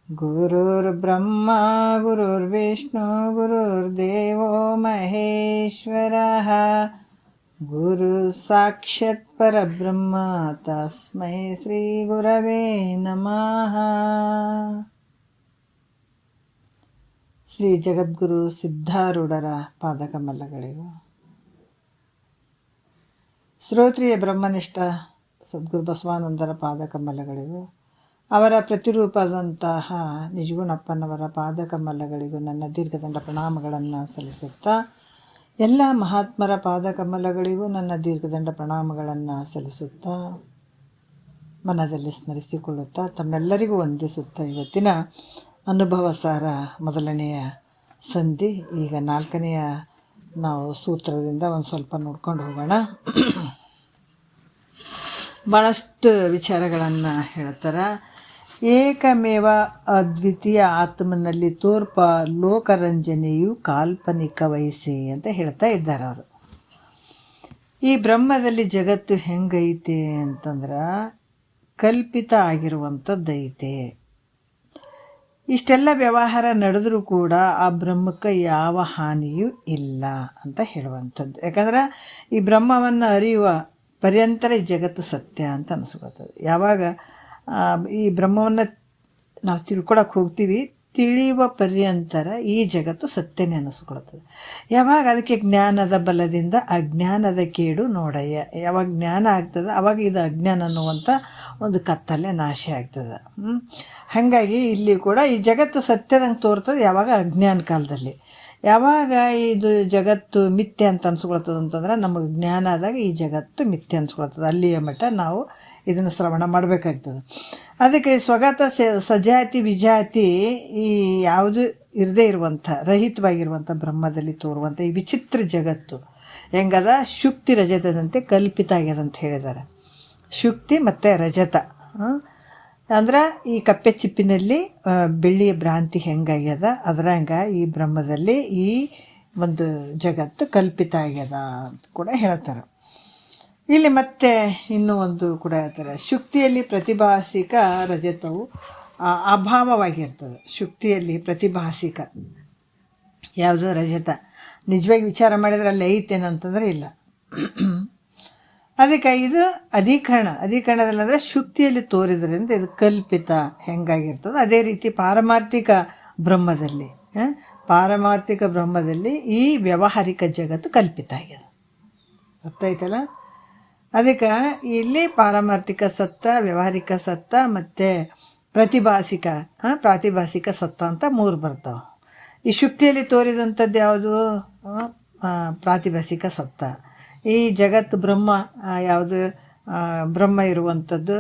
ಗುರುರ್ಬ್ರಹ್ಮ ಗುರುರ್ವಿಷ್ಣು ಗುರುರ್ದೇವೋ ಮಹೇಶ್ವರಃ ಗುರು ಸಾಕ್ಷಾತ್ ಪರಬ್ರಹ್ಮ ತಸ್ಮೈ ಶ್ರೀ ಗುರವೇ ನಮಃ. ಶ್ರೀ ಜಗದ್ಗುರು ಸಿದ್ಧಾರೂಢರ ಪಾದಕಮಲಗಳಿಗೂ, ಶ್ರೋತ್ರಿಯ ಬ್ರಹ್ಮನಿಷ್ಠ ಸದ್ಗುರು ಬಸವಾನಂದರ ಪಾದಕಮಲಗಳಿಗೂ, ಅವರ ಪ್ರತಿರೂಪದಂತಹ ನಿಜಗುಣಪ್ಪನವರ ಪಾದಕಮಲಗಳಿಗೂ ನನ್ನ ದೀರ್ಘದಂಡ ಪ್ರಣಾಮಗಳನ್ನು ಸಲ್ಲಿಸುತ್ತಾ, ಎಲ್ಲ ಮಹಾತ್ಮರ ಪಾದಕಮಲಗಳಿಗೂ ನನ್ನ ದೀರ್ಘದಂಡ ಪ್ರಣಾಮಗಳನ್ನು ಸಲ್ಲಿಸುತ್ತಾ, ಮನದಲ್ಲಿ ಸ್ಮರಿಸಿಕೊಳ್ಳುತ್ತಾ, ತಮ್ಮೆಲ್ಲರಿಗೂ ವಂದಿಸುತ್ತಾ, ಇವತ್ತಿನ ಅನುಭವ ಸಾರ ಮೊದಲನೆಯ ಸಂಧಿ, ಈಗ ನಾಲ್ಕನೆಯ ನಾವು ಸೂತ್ರದಿಂದ ಒಂದು ಸ್ವಲ್ಪ ನೋಡ್ಕೊಂಡು ಹೋಗೋಣ. ಭಾಳಷ್ಟು ವಿಚಾರಗಳನ್ನು ಹೇಳ್ತಾರೆ. ಏಕಮೇವ ಅದ್ವಿತೀಯ ಆತ್ಮನಲ್ಲಿ ತೋರ್ಪ ಲೋಕರಂಜನೆಯು ಕಾಲ್ಪನಿಕ ವಯಸ್ಸೆ ಅಂತ ಹೇಳ್ತಾ ಇದ್ದಾರೆ ಅವರು. ಈ ಬ್ರಹ್ಮದಲ್ಲಿ ಜಗತ್ತು ಹೆಂಗೈತೆ ಅಂತಂದ್ರೆ ಕಲ್ಪಿತ ಆಗಿರುವಂಥದ್ದೈತೆ. ಇಷ್ಟೆಲ್ಲ ವ್ಯವಹಾರ ನಡೆದರೂ ಕೂಡ ಆ ಬ್ರಹ್ಮಕ್ಕೆ ಯಾವ ಹಾನಿಯೂ ಇಲ್ಲ ಅಂತ ಹೇಳುವಂಥದ್ದು. ಯಾಕಂದ್ರೆ ಈ ಬ್ರಹ್ಮವನ್ನು ಅರಿಯುವ ಪರ್ಯಂತರ ಈ ಜಗತ್ತು ಸತ್ಯ ಅಂತ ಅನಿಸ್ಕೊಳ್ತದೆ. ಯಾವಾಗ ಈ ಬ್ರಹ್ಮವನ್ನು ನಾವು ತಿಳ್ಕೊಳಕ್ಕೆ ಹೋಗ್ತೀವಿ, ತಿಳಿಯುವ ಪರ್ಯಂತರ ಈ ಜಗತ್ತು ಸತ್ಯನೇ ಅನ್ನಿಸ್ಕೊಳ್ತದೆ. ಯಾವಾಗ ಅದಕ್ಕೆ ಜ್ಞಾನದ ಬಲದಿಂದ ಅಜ್ಞಾನದ ಕೇಡು ನೋಡಯ್ಯ, ಯಾವಾಗ ಜ್ಞಾನ ಆಗ್ತದೆ ಆವಾಗ ಇದು ಅಜ್ಞಾನ ಅನ್ನುವಂಥ ಒಂದು ಕತ್ತಲೆ ನಾಶ ಆಗ್ತದೆ. ಹಾಗಾಗಿ ಇಲ್ಲಿ ಕೂಡ ಈ ಜಗತ್ತು ಸತ್ಯದಂಗೆ ತೋರ್ತದೆ ಯಾವಾಗ ಅಜ್ಞಾನ ಕಾಲದಲ್ಲಿ. ಯಾವಾಗ ಇದು ಜಗತ್ತು ಮಿಥ್ಯೆ ಅಂತ ಅನ್ಸ್ಕೊಳ್ತದೆ ಅಂತಂದ್ರೆ ನಮಗೆ ಜ್ಞಾನ ಆದಾಗ ಈ ಜಗತ್ತು ಮಿಥ್ಯೆ ಅನ್ಸ್ಕೊಳ್ತದೆ. ಅಲ್ಲಿಯ ಮಟ್ಟ ನಾವು ಇದನ್ನು ಶ್ರವಣ ಮಾಡಬೇಕಾಗ್ತದೆ. ಅದಕ್ಕೆ ಸ್ವಗತ ಸಜಾತಿ ವಿಜಾತಿ ಈ ಯಾವುದು ಇರದೇ ಇರುವಂಥ ರಹಿತವಾಗಿರುವಂಥ ಬ್ರಹ್ಮದಲ್ಲಿ ತೋರುವಂಥ ಈ ವಿಚಿತ್ರ ಜಗತ್ತು ಹೆಂಗದ, ಶುಕ್ತಿ ರಜತದಂತೆ ಕಲ್ಪಿತ ಆಗ್ಯದ ಅಂತ ಹೇಳಿದ್ದಾರೆ. ಶುಕ್ತಿ ಮತ್ತು ರಜತ ಅಂದ್ರೆ ಈ ಕಪ್ಪೆ ಚಿಪ್ಪಿನಲ್ಲಿ ಬೆಳ್ಳಿಯ ಭ್ರಾಂತಿ ಹೆಂಗಾಗ್ಯದ ಅದರಂಗ ಈ ಬ್ರಹ್ಮದಲ್ಲಿ ಈ ಒಂದು ಜಗತ್ತು ಕಲ್ಪಿತ ಆಗ್ಯದ ಅಂತ ಕೂಡ ಹೇಳ್ತಾರೆ. ಇಲ್ಲಿ ಮತ್ತೆ ಇನ್ನೂ ಒಂದು ಕೂಡ ಹೇಳ್ತಾರೆ, ಶುಕ್ತಿಯಲ್ಲಿ ಪ್ರತಿಭಾಸಿಕ ರಜತವು ಅಭಾವವಾಗಿರ್ತದೆ. ಶುಕ್ತಿಯಲ್ಲಿ ಪ್ರತಿಭಾಸಿಕ ಯಾವುದು ರಜತ ನಿಜವಾಗಿ ವಿಚಾರ ಮಾಡಿದರೆ ಅಲ್ಲಿ ಐತೇನಂತಂದರೆ ಇಲ್ಲ. ಅದಕ್ಕೆ ಇದು ಅಧಿಕರಣದಲ್ಲಿ ಅಂದರೆ ಶುಕ್ತಿಯಲ್ಲಿ ತೋರಿದ್ರಿಂದ ಇದು ಕಲ್ಪಿತ ಹೆಂಗಾಗಿರ್ತದೆ. ಅದೇ ರೀತಿ ಪಾರಮಾರ್ಥಿಕ ಬ್ರಹ್ಮದಲ್ಲಿ ಈ ವ್ಯಾವಹಾರಿಕ ಜಗತ್ತು ಕಲ್ಪಿತ ಆಗ್ಯದ. ಗೊತ್ತಾಯ್ತಲ್ಲ. ಅದಕ್ಕೆ ಇಲ್ಲಿ ಪಾರಮಾರ್ಥಿಕ ಸತ್ತ, ವ್ಯಾವಹಾರಿಕ ಸತ್ತ ಮತ್ತು ಪ್ರಾತಿಭಾಸಿಕ ಸತ್ತ ಅಂತ ಮೂರು ಬರ್ತಾವೆ. ಈ ಶುಕ್ತಿಯಲ್ಲಿ ತೋರಿದಂಥದ್ದು ಯಾವುದು, ಪ್ರಾತಿಭಾಸಿಕ ಸತ್ತ. ಈ ಜಗತ್ತು ಬ್ರಹ್ಮ ಯಾವುದು, ಬ್ರಹ್ಮ ಇರುವಂಥದ್ದು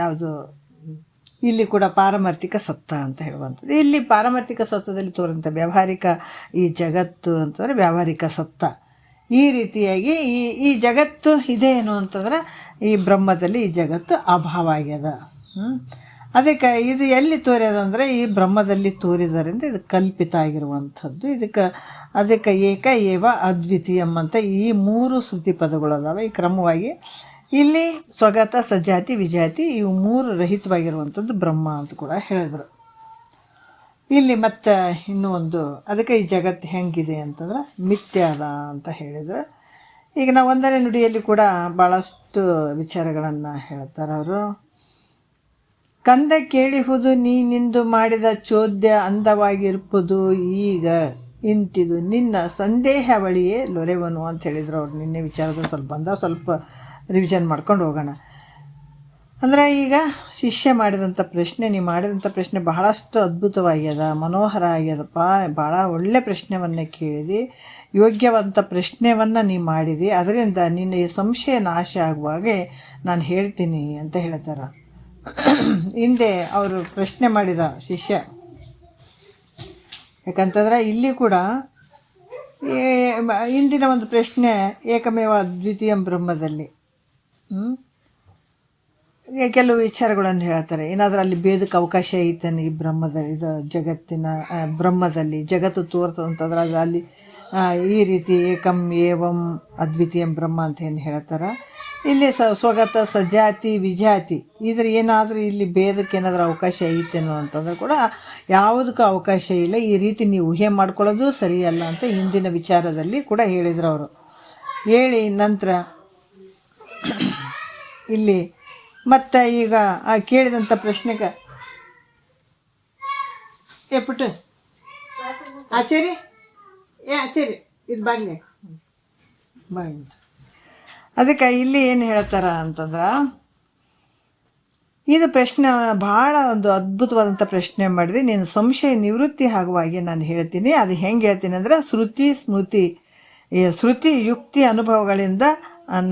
ಯಾವುದು, ಇಲ್ಲಿ ಕೂಡ ಪಾರಮಾರ್ಥಿಕ ಸತ್ತ ಅಂತ ಹೇಳುವಂಥದ್ದು. ಇಲ್ಲಿ ಪಾರಮಾರ್ಥಿಕ ಸತ್ತದಲ್ಲಿ ತೋರುವಂಥ ವ್ಯಾವಹಾರಿಕ ಈ ಜಗತ್ತು ಅಂತಂದರೆ ವ್ಯಾವಹಾರಿಕ ಸತ್ತ. ಈ ರೀತಿಯಾಗಿ ಈ ಜಗತ್ತು ಇದೇನು ಅಂತಂದ್ರೆ ಈ ಬ್ರಹ್ಮದಲ್ಲಿ ಈ ಜಗತ್ತು ಅಭಾವ ಆಗ್ಯದ. ಅದಕ್ಕೆ ಇದು ಎಲ್ಲಿ ತೋರ್ಯದಂದರೆ ಈ ಬ್ರಹ್ಮದಲ್ಲಿ ತೋರಿದರಿಂದ ಇದು ಕಲ್ಪಿತ ಆಗಿರುವಂಥದ್ದು. ಅದಕ್ಕೆ ಏಕ ಏವ ಅದ್ವಿತೀಯಂ ಅಂತ ಈ ಮೂರು ಶ್ರುತಿ ಪದಗಳು ಅದಾವೆ. ಈ ಕ್ರಮವಾಗಿ ಇಲ್ಲಿ ಸ್ವಗತ ಸಜಾತಿ ವಿಜಾತಿ ಇವು ಮೂರು ರಹಿತವಾಗಿರುವಂಥದ್ದು ಬ್ರಹ್ಮ ಅಂತ ಕೂಡ ಹೇಳಿದರು. ಇಲ್ಲಿ ಮತ್ತು ಇನ್ನೂ ಒಂದು, ಅದಕ್ಕೆ ಈ ಜಗತ್ತು ಹೆಂಗಿದೆ ಅಂತಂದ್ರೆ ಮಿಥ್ಯಾದ ಅಂತ ಹೇಳಿದರು. ಈಗ ನಾವು ಒಂದನೇ ನುಡಿಯಲ್ಲಿ ಕೂಡ ಭಾಳಷ್ಟು ವಿಚಾರಗಳನ್ನು ಹೇಳ್ತಾರೆ ಅವರು. ಕಂದ ಕೇಳಿಹುದು ನೀನಿಂದು ಮಾಡಿದ ಚೋದ್ಯ ಅಂದವಾಗಿರ್ಪುದು ಈಗ ಇಂತಿದು ನಿನ್ನ ಸಂದೇಹವಳಿಯೇ ಲೊರೆವನು ಅಂತ ಹೇಳಿದರು ಅವ್ರು. ನಿನ್ನೆ ವಿಚಾರದಲ್ಲಿ ಸ್ವಲ್ಪ ರಿವಿಷನ್ ಮಾಡ್ಕೊಂಡು ಹೋಗೋಣ. ಅಂದರೆ ಈಗ ಶಿಷ್ಯ ಮಾಡಿದಂಥ ಪ್ರಶ್ನೆ, ನೀವು ಮಾಡಿದಂಥ ಪ್ರಶ್ನೆ ಬಹಳಷ್ಟು ಅದ್ಭುತವಾಗ್ಯದ, ಮನೋಹರ ಆಗ್ಯದಪ್ಪ, ಭಾಳ ಒಳ್ಳೆ ಪ್ರಶ್ನೆಯನ್ನು ಕೇಳಿದೆ, ಯೋಗ್ಯವಂತ ಪ್ರಶ್ನೆಯನ್ನು ನೀವು ಮಾಡಿದೆ, ಅದರಿಂದ ನಿನ್ನ ಈ ಸಂಶಯ ನಾಶ ಆಗುವಾಗೆ ನಾನು ಹೇಳ್ತೀನಿ ಅಂತ ಹೇಳ್ತಾರೆ. ಹಿಂದೆ ಅವರು ಪ್ರಶ್ನೆ ಮಾಡಿದ ಶಿಷ್ಯ. ಯಾಕಂತಂದ್ರೆ ಇಲ್ಲಿ ಕೂಡ ಇಂದಿನ ಒಂದು ಪ್ರಶ್ನೆ ಏಕಮೇವ ಅದ್ವಿತೀಯಂ ಬ್ರಹ್ಮದಲ್ಲಿ ಕೆಲವು ವಿಚಾರಗಳನ್ನು ಹೇಳ್ತಾರೆ. ಏನಾದರೂ ಅಲ್ಲಿ ಭೇದಕ್ಕೆ ಅವಕಾಶ ಐತೇನೆ ಈ ಬ್ರಹ್ಮದಲ್ಲಿ, ಇದು ಜಗತ್ತಿನ ಬ್ರಹ್ಮದಲ್ಲಿ ಜಗತ್ತು ತೋರ್ತದಂತಂದ್ರೆ ಅದು ಅಲ್ಲಿ ಈ ರೀತಿ ಏಕಂ ಏವಂ ಅದ್ವಿತೀಯಂ ಬ್ರಹ್ಮ ಅಂತ ಏನು ಹೇಳ್ತಾರೆ. ಇಲ್ಲಿ ಸ್ವಗತ ಸಜಾತಿ ವಿಜಾತಿ ಇದ್ರ ಏನಾದರೂ ಇಲ್ಲಿ ಭೇದಕ್ಕೆ ಏನಾದರೂ ಅವಕಾಶ ಐತೇನೋ ಅಂತಂದ್ರೆ ಕೂಡ ಯಾವುದಕ್ಕೂ ಅವಕಾಶ ಇಲ್ಲ. ಈ ರೀತಿ ನೀವು ಊಹೆ ಮಾಡ್ಕೊಳ್ಳೋದು ಸರಿಯಲ್ಲ ಅಂತ ಹಿಂದಿನ ವಿಚಾರದಲ್ಲಿ ಕೂಡ ಹೇಳಿದರು ಅವರು. ಹೇಳಿ ನಂತರ ಇಲ್ಲಿ ಮತ್ತು ಈಗ ಆ ಕೇಳಿದಂಥ ಪ್ರಶ್ನೆಗೆ ಪುಟ್ಟು ಆಚಾರಿ ಆಚಾರಿ ಇದು ಬಾಗ್ಲಿ ಅದಕ್ಕೆ ಇಲ್ಲಿ ಏನು ಹೇಳ್ತಾರ ಅಂತಂದ್ರೆ, ಇದು ಪ್ರಶ್ನೆ ಭಾಳ ಒಂದು ಅದ್ಭುತವಾದಂಥ ಪ್ರಶ್ನೆ ಮಾಡಿದೆ. ನೀನು ಸಂಶಯ ನಿವೃತ್ತಿ ಆಗುವಾಗೆ ನಾನು ಹೇಳ್ತೀನಿ. ಅದು ಹೆಂಗೆ ಹೇಳ್ತೀನಿ ಅಂದರೆ, ಶ್ರುತಿ ಯುಕ್ತಿ ಅನುಭವಗಳಿಂದ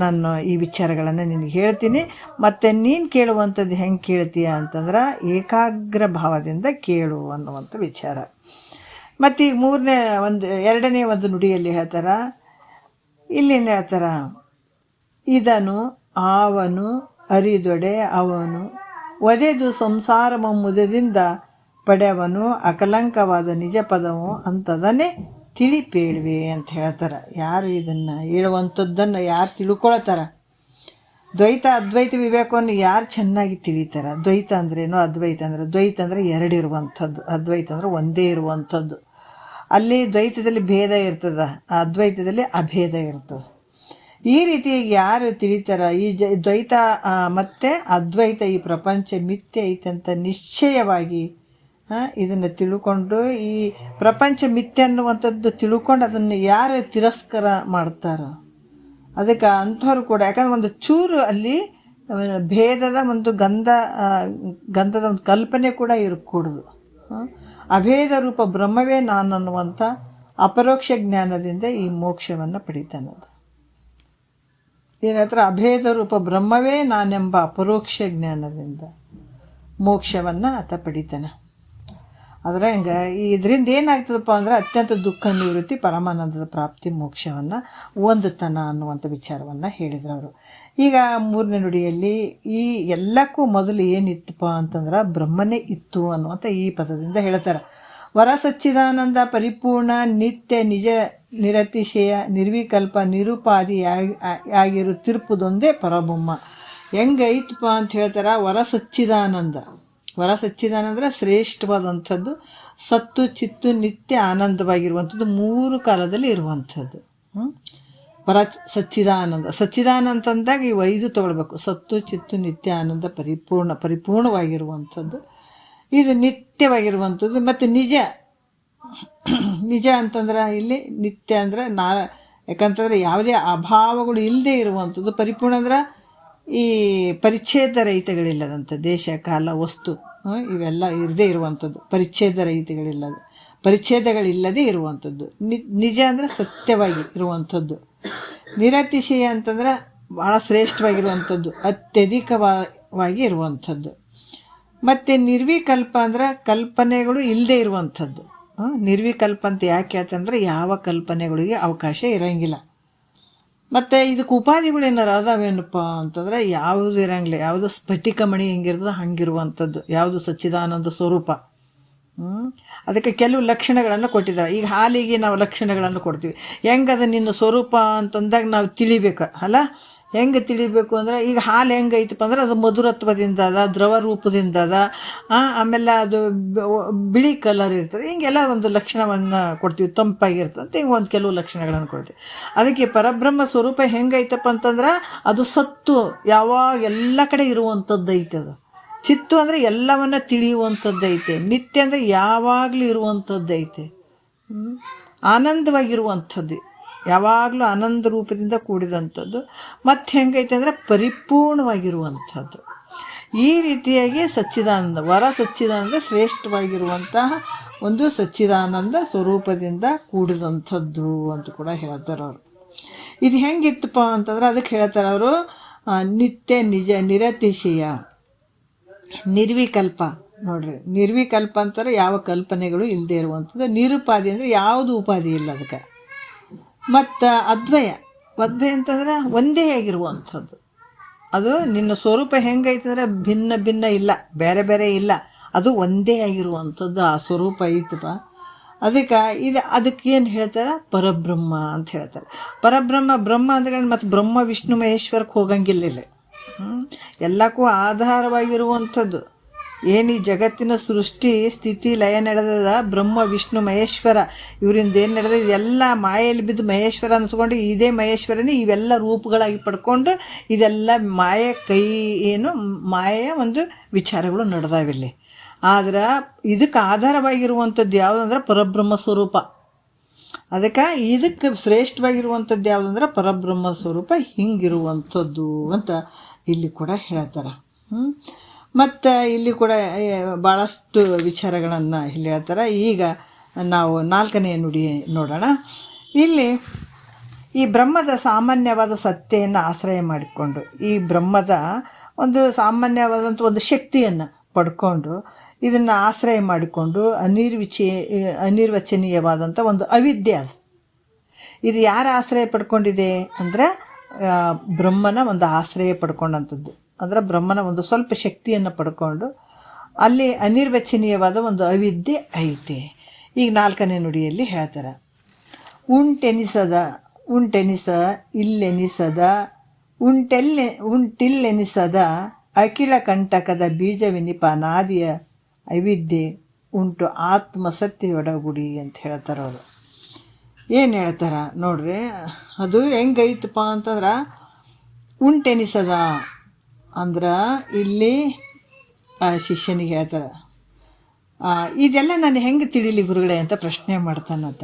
ನಾನು ಈ ವಿಚಾರಗಳನ್ನು ನಿನಗೆ ಹೇಳ್ತೀನಿ. ಮತ್ತು ನೀನು ಕೇಳುವಂಥದ್ದು ಹೆಂಗೆ ಕೇಳ್ತೀಯ ಅಂತಂದ್ರೆ, ಏಕಾಗ್ರ ಭಾವದಿಂದ ಕೇಳು ಅನ್ನುವಂಥ ವಿಚಾರ. ಮತ್ತು ಈಗ ಎರಡನೇ ಒಂದು ನುಡಿಯಲ್ಲಿ ಹೇಳ್ತಾರೆ. ಇಲ್ಲೇನು ಹೇಳ್ತಾರೆ, ಇದನು ಅವನು ಅರಿದೊಡೆ ಅವನು ಒದೆದು ಸಂಸಾರ ಮುದದಿಂದ ಪಡೆಯವನು ಅಕಲಂಕವಾದ ನಿಜ ಪದವು ಅಂಥದನ್ನೇ ತಿಳಿಪೇಳುವೆ ಅಂತ ಹೇಳ್ತಾರೆ. ಯಾರು ಇದನ್ನು ಹೇಳುವಂಥದ್ದನ್ನು ಯಾರು ತಿಳ್ಕೊಳ್ತಾರೆ, ದ್ವೈತ ಅದ್ವೈತ ವಿವೇಕವನ್ನು ಯಾರು ಚೆನ್ನಾಗಿ ತಿಳಿತಾರೆ. ದ್ವೈತ ಅಂದ್ರೇನು, ಅದ್ವೈತ ಅಂದರೆ ದ್ವೈತ ಅಂದರೆ ಎರಡಿರುವಂಥದ್ದು, ಅದ್ವೈತ ಅಂದರೆ ಒಂದೇ ಇರುವಂಥದ್ದು. ಅಲ್ಲಿ ದ್ವೈತದಲ್ಲಿ ಭೇದ ಇರ್ತದೆ, ಅದ್ವೈತದಲ್ಲಿ ಅಭೇದ ಇರ್ತದೆ. ಈ ರೀತಿ ಯಾರು ತಿಳಿತಾರ ಈ ದ್ವೈತ ಮತ್ತು ಅದ್ವೈತ ಈ ಪ್ರಪಂಚ ಮಿಥ್ಯೆ ಐತಂತ ನಿಶ್ಚಯವಾಗಿ ಇದನ್ನು ತಿಳ್ಕೊಂಡು, ಈ ಪ್ರಪಂಚ ಮಿಥ್ಯೆ ಅನ್ನುವಂಥದ್ದು ತಿಳ್ಕೊಂಡು ಅದನ್ನು ಯಾರು ತಿರಸ್ಕಾರ ಮಾಡ್ತಾರೋ ಅದಕ್ಕೆ ಅಂಥವ್ರು ಕೂಡ, ಯಾಕಂದ್ರೆ ಒಂದು ಚೂರು ಅಲ್ಲಿ ಭೇದದ ಒಂದು ಗಂಧದ ಒಂದು ಕಲ್ಪನೆ ಕೂಡ ಇರಕೂಡದು. ಅಭೇದ ರೂಪ ಬ್ರಹ್ಮವೇ ನಾನು ಅನ್ನುವಂಥ ಅಪರೋಕ್ಷ ಜ್ಞಾನದಿಂದ ಈ ಮೋಕ್ಷವನ್ನು ಪಡಿತಾನದು. ಏನತ್ರ ಅಭೇದ ರೂಪ ಬ್ರಹ್ಮವೇ ನಾನೆಂಬ ಅಪರೋಕ್ಷ ಜ್ಞಾನದಿಂದ ಮೋಕ್ಷವನ್ನು ಆತ ಪಡಿತಾನೆ. ಆದರೆ ಹಂಗೆ ಇದರಿಂದ ಏನಾಗ್ತದಪ್ಪ ಅಂದರೆ ಅತ್ಯಂತ ದುಃಖ ನಿವೃತ್ತಿ, ಪರಮಾನಂದದ ಪ್ರಾಪ್ತಿ, ಮೋಕ್ಷವನ್ನು ಹೊಂದುತ್ತಾನ ಅನ್ನುವಂಥ ವಿಚಾರವನ್ನು ಹೇಳಿದ್ರು ಅವರು. ಈಗ ಮೂರನೇ ನುಡಿಯಲ್ಲಿ ಈ ಎಲ್ಲಕ್ಕೂ ಮೊದಲು ಏನಿತ್ತಪ್ಪ ಅಂತಂದ್ರೆ ಬ್ರಹ್ಮನೇ ಇತ್ತು ಅನ್ನುವಂಥ ಈ ಪದದಿಂದ ಹೇಳ್ತಾರೆ. ವರ ಸಚ್ಚಿದಾನಂದ ಪರಿಪೂರ್ಣ ನಿತ್ಯ ನಿಜ ನಿರತಿಶಯ ನಿರ್ವಿಕಲ್ಪ ನಿರುಪಾದಿಯಾಗಿರುತ್ತಿರುವುದೊಂದೇ ಪರಬ್ರಹ್ಮ. ಹೆಂಗೈತಪ್ಪ ಅಂತ ಹೇಳ್ತಾರೆ. ವರ ಸಚ್ಚಿದಾನಂದ್ರೆ ಶ್ರೇಷ್ಠವಾದಂಥದ್ದು, ಸತ್ತು ಚಿತ್ತು ನಿತ್ಯ ಆನಂದವಾಗಿರುವಂಥದ್ದು, ಮೂರು ಕಾಲದಲ್ಲಿ ಇರುವಂಥದ್ದು. ಸಚ್ಚಿದಾನಂದ ಅಂದಾಗ ಈ 5 ತೊಗೊಳ್ಬೇಕು. ಸತ್ತು ಚಿತ್ತು ನಿತ್ಯ ಆನಂದ ಪರಿಪೂರ್ಣವಾಗಿರುವಂಥದ್ದು, ಇದು ನಿತ್ಯವಾಗಿರುವಂಥದ್ದು. ಮತ್ತು ನಿಜ ಅಂತಂದ್ರೆ ಇಲ್ಲಿ ನಿತ್ಯ ಅಂದರೆ ಯಾಕಂತಂದರೆ ಯಾವುದೇ ಅಭಾವಗಳು ಇಲ್ಲದೆ ಇರುವಂಥದ್ದು. ಪರಿಪೂರ್ಣ ಅಂದ್ರೆ ಈ ಪರಿಚ್ಛೇದ ರಹಿತಗಳಿಲ್ಲದಂಥ ದೇಶ ಕಾಲ ವಸ್ತು ಇವೆಲ್ಲ ಇರದೇ ಇರುವಂಥದ್ದು, ಪರಿಚ್ಛೇದಗಳಿಲ್ಲದೆ ಇರುವಂಥದ್ದು. ನಿಜ ಅಂದರೆ ಸತ್ಯವಾಗಿ ಇರುವಂಥದ್ದು. ನಿರತಿಶಯ ಅಂತಂದ್ರೆ ಭಾಳ ಶ್ರೇಷ್ಠವಾಗಿರುವಂಥದ್ದು, ಅತ್ಯಧಿಕವಾಗಿ ಇರುವಂಥದ್ದು. ಮತ್ತು ನಿರ್ವಿಕಲ್ಪ ಅಂದ್ರೆ ಕಲ್ಪನೆಗಳು ಇಲ್ಲದೆ ಇರುವಂಥದ್ದು. ನಿರ್ವಿಕಲ್ಪ ಅಂತ ಯಾಕೆ ಹೇಳ್ತಂದ್ರೆ ಯಾವ ಕಲ್ಪನೆಗಳಿಗೆ ಅವಕಾಶ ಇರೋಂಗಿಲ್ಲ. ಮತ್ತು ಇದಕ್ಕೆ ಉಪಾಧಿಗಳು ಏನಾರು ಅದಾವೇನಪ್ಪ ಅಂತಂದ್ರೆ ಯಾವುದು ಇರೋಂಗಿಲ್ಲ. ಯಾವುದು ಸ್ಫಟಿಕ ಮಣಿ ಹೆಂಗಿರ್ತದೆ ಹಂಗಿರುವಂಥದ್ದು, ಯಾವುದು ಸಚ್ಚಿದಾನಂದ ಸ್ವರೂಪ. ಅದಕ್ಕೆ ಕೆಲವು ಲಕ್ಷಣಗಳನ್ನು ಕೊಟ್ಟಿದ್ದಾರೆ. ಈಗ ಹಾಲಿಗೆ ನಾವು ಲಕ್ಷಣಗಳನ್ನು ಕೊಡ್ತೀವಿ. ಹೆಂಗದ ನಿನ್ನ ಸ್ವರೂಪ ಅಂತಂದಾಗ ನಾವು ತಿಳಿಬೇಕು ಅಲ್ಲ. ಹೆಂಗೆ ತಿಳಿಬೇಕು ಅಂದರೆ, ಈಗ ಹಾಲು ಹೆಂಗೈತಪ್ಪ ಅಂದ್ರೆ ಅದು ಮಧುರತ್ವದಿಂದ ಅದ, ದ್ರವ ರೂಪದಿಂದ ಅದ, ಆಮೇಲೆ ಅದು ಬಿಳಿ ಕಲರ್ ಇರ್ತದೆ. ಹಿಂಗೆಲ್ಲ ಒಂದು ಲಕ್ಷಣವನ್ನು ಕೊಡ್ತೀವಿ. ತಂಪಾಗಿರ್ತದೆ ಅಂತ ಹಿಂಗೆ ಒಂದು ಕೆಲವು ಲಕ್ಷಣಗಳನ್ನು ಕೊಡ್ತೀವಿ. ಅದಕ್ಕೆ ಪರಬ್ರಹ್ಮ ಸ್ವರೂಪ ಹೆಂಗೈತಪ್ಪ ಅಂತಂದ್ರೆ ಅದು ಸತ್ತು ಯಾವಾಗ ಎಲ್ಲ ಕಡೆ ಇರುವಂಥದ್ದು ಐತೆ. ಅದು ಚಿತ್ತು ಅಂದರೆ ಎಲ್ಲವನ್ನ ತಿಳಿಯುವಂಥದ್ದು ಐತೆ. ನಿತ್ಯ ಅಂದರೆ ಯಾವಾಗಲೂ ಇರುವಂಥದ್ದು ಐತೆ. ಆನಂದವಾಗಿರುವಂಥದ್ದು, ಯಾವಾಗಲೂ ಆನಂದ ರೂಪದಿಂದ ಕೂಡಿದಂಥದ್ದು. ಮತ್ತು ಹೆಂಗೈತೆ ಅಂದರೆ ಪರಿಪೂರ್ಣವಾಗಿರುವಂಥದ್ದು. ಈ ರೀತಿಯಾಗಿ ವರ ಸಚ್ಚಿದಾನಂದ ಶ್ರೇಷ್ಠವಾಗಿರುವಂತಹ ಒಂದು ಸಚ್ಚಿದಾನಂದ ಸ್ವರೂಪದಿಂದ ಕೂಡಿದಂಥದ್ದು ಅಂತ ಕೂಡ ಹೇಳ್ತಾರೆ ಅವರು. ಇದು ಹೆಂಗಿತ್ತಪ್ಪ ಅಂತಂದ್ರೆ ಅದಕ್ಕೆ ಹೇಳ್ತಾರೆ ಅವರು, ನಿತ್ಯ ನಿಜ ನಿರತಿಶಯ ನಿರ್ವಿಕಲ್ಪ. ನೋಡ್ರಿ, ನಿರ್ವಿಕಲ್ಪ ಅಂತಾರೆ ಯಾವ ಕಲ್ಪನೆಗಳು ಇಲ್ಲದೆ ಇರುವಂಥದ್ದು. ನಿರುಪಾದಿ ಅಂದರೆ ಯಾವುದು ಉಪಾಧಿ ಇಲ್ಲ ಅದಕ್ಕೆ. ಮತ್ತು ಅದ್ವಯ ಅಂತಂದ್ರೆ ಒಂದೇ ಆಗಿರುವಂಥದ್ದು. ಅದು ನಿನ್ನ ಸ್ವರೂಪ ಹೆಂಗೈತಂದ್ರೆ ಭಿನ್ನ ಇಲ್ಲ, ಬೇರೆ ಬೇರೆ ಇಲ್ಲ, ಅದು ಒಂದೇ ಆಗಿರುವಂಥದ್ದು ಆ ಸ್ವರೂಪ ಐತಪ್ಪ. ಅದಕ್ಕೆ ಅದಕ್ಕೆ ಏನು ಹೇಳ್ತಾರೆ, ಪರಬ್ರಹ್ಮ ಅಂತ ಹೇಳ್ತಾರೆ. ಬ್ರಹ್ಮ ಅಂದ್ರೆ ಮತ್ತು ಬ್ರಹ್ಮ ವಿಷ್ಣು ಮಹೇಶ್ವರಕ್ಕೆ ಹೋಗಂಗಿಲ್ಲ ಇಲ್ಲಿ. ಎಲ್ಲಕ್ಕೂ ಆಧಾರವಾಗಿರುವಂಥದ್ದು ಏನು ಈ ಜಗತ್ತಿನ ಸೃಷ್ಟಿ ಸ್ಥಿತಿ ಲಯ ನಡೆದದ ಬ್ರಹ್ಮ ವಿಷ್ಣು ಮಹೇಶ್ವರ ಇವರಿಂದ ಏನು ನಡೆದ ಇದೆಲ್ಲ ಮಾಯೆಯಲ್ಲಿ ಬಿದ್ದು ಮಹೇಶ್ವರ ಅನಿಸ್ಕೊಂಡು ಇದೇ ಮಹೇಶ್ವರನೇ ಇವೆಲ್ಲ ರೂಪಗಳಾಗಿ ಪಡ್ಕೊಂಡು ಇದೆಲ್ಲ ಮಾಯೆಯ ಒಂದು ವಿಚಾರಗಳು ನಡೆದಾವಿಲ್ಲಿ. ಆದ್ರೆ ಇದಕ್ಕೆ ಆಧಾರವಾಗಿರುವಂಥದ್ದು ಯಾವುದಂದ್ರೆ ಪರಬ್ರಹ್ಮ ಸ್ವರೂಪ. ಅದಕ್ಕೆ ಇದಕ್ಕೆ ಶ್ರೇಷ್ಠವಾಗಿರುವಂಥದ್ದು ಯಾವುದಂದ್ರೆ ಪರಬ್ರಹ್ಮ ಸ್ವರೂಪ ಹಿಂಗಿರುವಂಥದ್ದು ಅಂತ ಇಲ್ಲಿ ಕೂಡ ಹೇಳ್ತಾರೆ. ಮತ್ತು ಇಲ್ಲಿ ಕೂಡ ಭಾಳಷ್ಟು ವಿಚಾರಗಳನ್ನು ಇಲ್ಲಿ ಹೇಳ್ತಾರೆ. ಈಗ ನಾವು 4ನೇ ನುಡಿ ನೋಡೋಣ. ಇಲ್ಲಿ ಈ ಬ್ರಹ್ಮದ ಸಾಮಾನ್ಯವಾದ ಸತ್ತೆಯನ್ನು ಆಶ್ರಯ ಮಾಡಿಕೊಂಡು ಈ ಬ್ರಹ್ಮದ ಒಂದು ಸಾಮಾನ್ಯವಾದಂಥ ಒಂದು ಶಕ್ತಿಯನ್ನು ಪಡ್ಕೊಂಡು ಇದನ್ನು ಆಶ್ರಯ ಮಾಡಿಕೊಂಡು ಅನಿರ್ವಚನೀಯವಾದಂಥ ಒಂದು ಅವಿದ್ಯೆ ಅದು. ಇದು ಯಾರ ಆಶ್ರಯ ಪಡ್ಕೊಂಡಿದೆ ಅಂದರೆ ಬ್ರಹ್ಮನ ಒಂದು ಆಶ್ರಯ ಪಡ್ಕೊಂಡಂಥದ್ದು. ಅಂದರೆ ಬ್ರಹ್ಮನ ಒಂದು ಸ್ವಲ್ಪ ಶಕ್ತಿಯನ್ನು ಪಡ್ಕೊಂಡು ಅಲ್ಲಿ ಅನಿರ್ವಚನೀಯವಾದ ಒಂದು ಅವಿದ್ಯೆ ಐತೆ. ಈಗ 4ನೇ ನುಡಿಯಲ್ಲಿ ಹೇಳ್ತಾರೆ, ಉಂಟೆನಿಸ ಇಲ್ಲೆನಿಸದ ಉಂಟಿಲ್ಲೆನಿಸದ ಅಖಿಲ ಕಂಟಕದ ಬೀಜವೆನಿಪ ನಾದಿಯ ಅವಿದ್ಯೆ ಉಂಟು ಆತ್ಮಸತ್ಯೊಡಗುಡಿ ಅಂತ ಹೇಳ್ತಾರೆ ಅವರು. ಏನು ಹೇಳ್ತಾರೆ ನೋಡ್ರಿ, ಅದು ಹೆಂಗೈತಪ್ಪ ಅಂತಂದ್ರೆ ಉಂಟೆನಿಸದ ಅಂದ್ರೆ ಇಲ್ಲಿ ಶಿಷ್ಯನಿಗೆ ಹೇಳ್ತಾರೆ, ಇದೆಲ್ಲ ನಾನು ಹೆಂಗೆ ತಿಳಿಲಿ ಗುರುಗಳೇ ಅಂತ ಪ್ರಶ್ನೆ ಮಾಡ್ತಾನಂತ.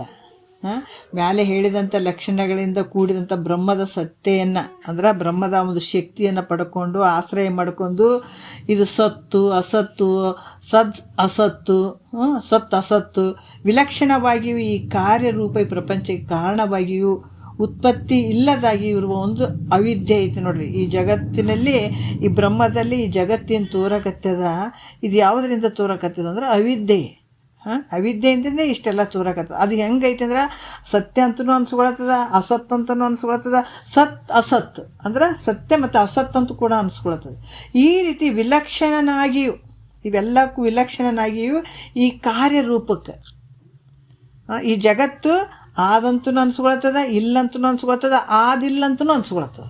ಮೇಲೆ ಹೇಳಿದಂಥ ಲಕ್ಷಣಗಳಿಂದ ಕೂಡಿದಂಥ ಬ್ರಹ್ಮದ ಸತ್ತೆಯನ್ನು ಅಂದ್ರೆ ಬ್ರಹ್ಮದ ಒಂದು ಶಕ್ತಿಯನ್ನು ಪಡ್ಕೊಂಡು ಆಶ್ರಯ ಮಾಡಿಕೊಂಡು ಇದು ಸತ್ತು ಅಸತ್ತು ಅಸತ್ತು ವಿಲಕ್ಷಣವಾಗಿಯೂ ಈ ಕಾರ್ಯರೂಪ ಈ ಪ್ರಪಂಚಕ್ಕೆ ಕಾರಣವಾಗಿಯೂ ಉತ್ಪತ್ತಿ ಇಲ್ಲದಾಗಿ ಇರುವ ಒಂದು ಅವಿದ್ಯೆ ಐತೆ ನೋಡ್ರಿ. ಈ ಜಗತ್ತಿನಲ್ಲಿ ಈ ಬ್ರಹ್ಮದಲ್ಲಿ ಈ ಜಗತ್ತಿನ ತೋರಕತ್ತದ. ಇದು ಯಾವುದರಿಂದ ತೋರಕತ್ತದ ಅಂದ್ರೆ ಅವಿದ್ಯೆ. ಅವಿದ್ಯೆಯಿಂದನೇ ಇಷ್ಟೆಲ್ಲ ತೋರಕತ್ತದ. ಅದು ಹೆಂಗೈತೆ ಅಂದ್ರೆ ಸತ್ಯ ಅಂತಲೂ ಅನ್ಸ್ಕೊಳತ್ತದ, ಅಸತ್ ಅಂತಲೂ ಅನ್ಸ್ಕೊಳತ್ತದ, ಅಸತ್ ಅಂದ್ರೆ ಸತ್ಯ ಮತ್ತು ಅಸತ್ ಅಂತೂ ಕೂಡ ಅನ್ಸ್ಕೊಳತ್ತದ. ಈ ರೀತಿ ವಿಲಕ್ಷಣನಾಗಿಯೂ ಇವೆಲ್ಲಕ್ಕೂ ವಿಲಕ್ಷಣನಾಗಿಯೂ ಈ ಕಾರ್ಯರೂಪಕ್ಕೆ ಈ ಜಗತ್ತು ಆದಂತೂ ಅನ್ಸ್ಕೊಳ್ತದ, ಇಲ್ಲಂತೂ ಅನ್ಸ್ಕೊಳ್ತದ, ಆದಿಲ್ಲಂತೂ ಅನ್ಸ್ಕೊಳ್ತದ.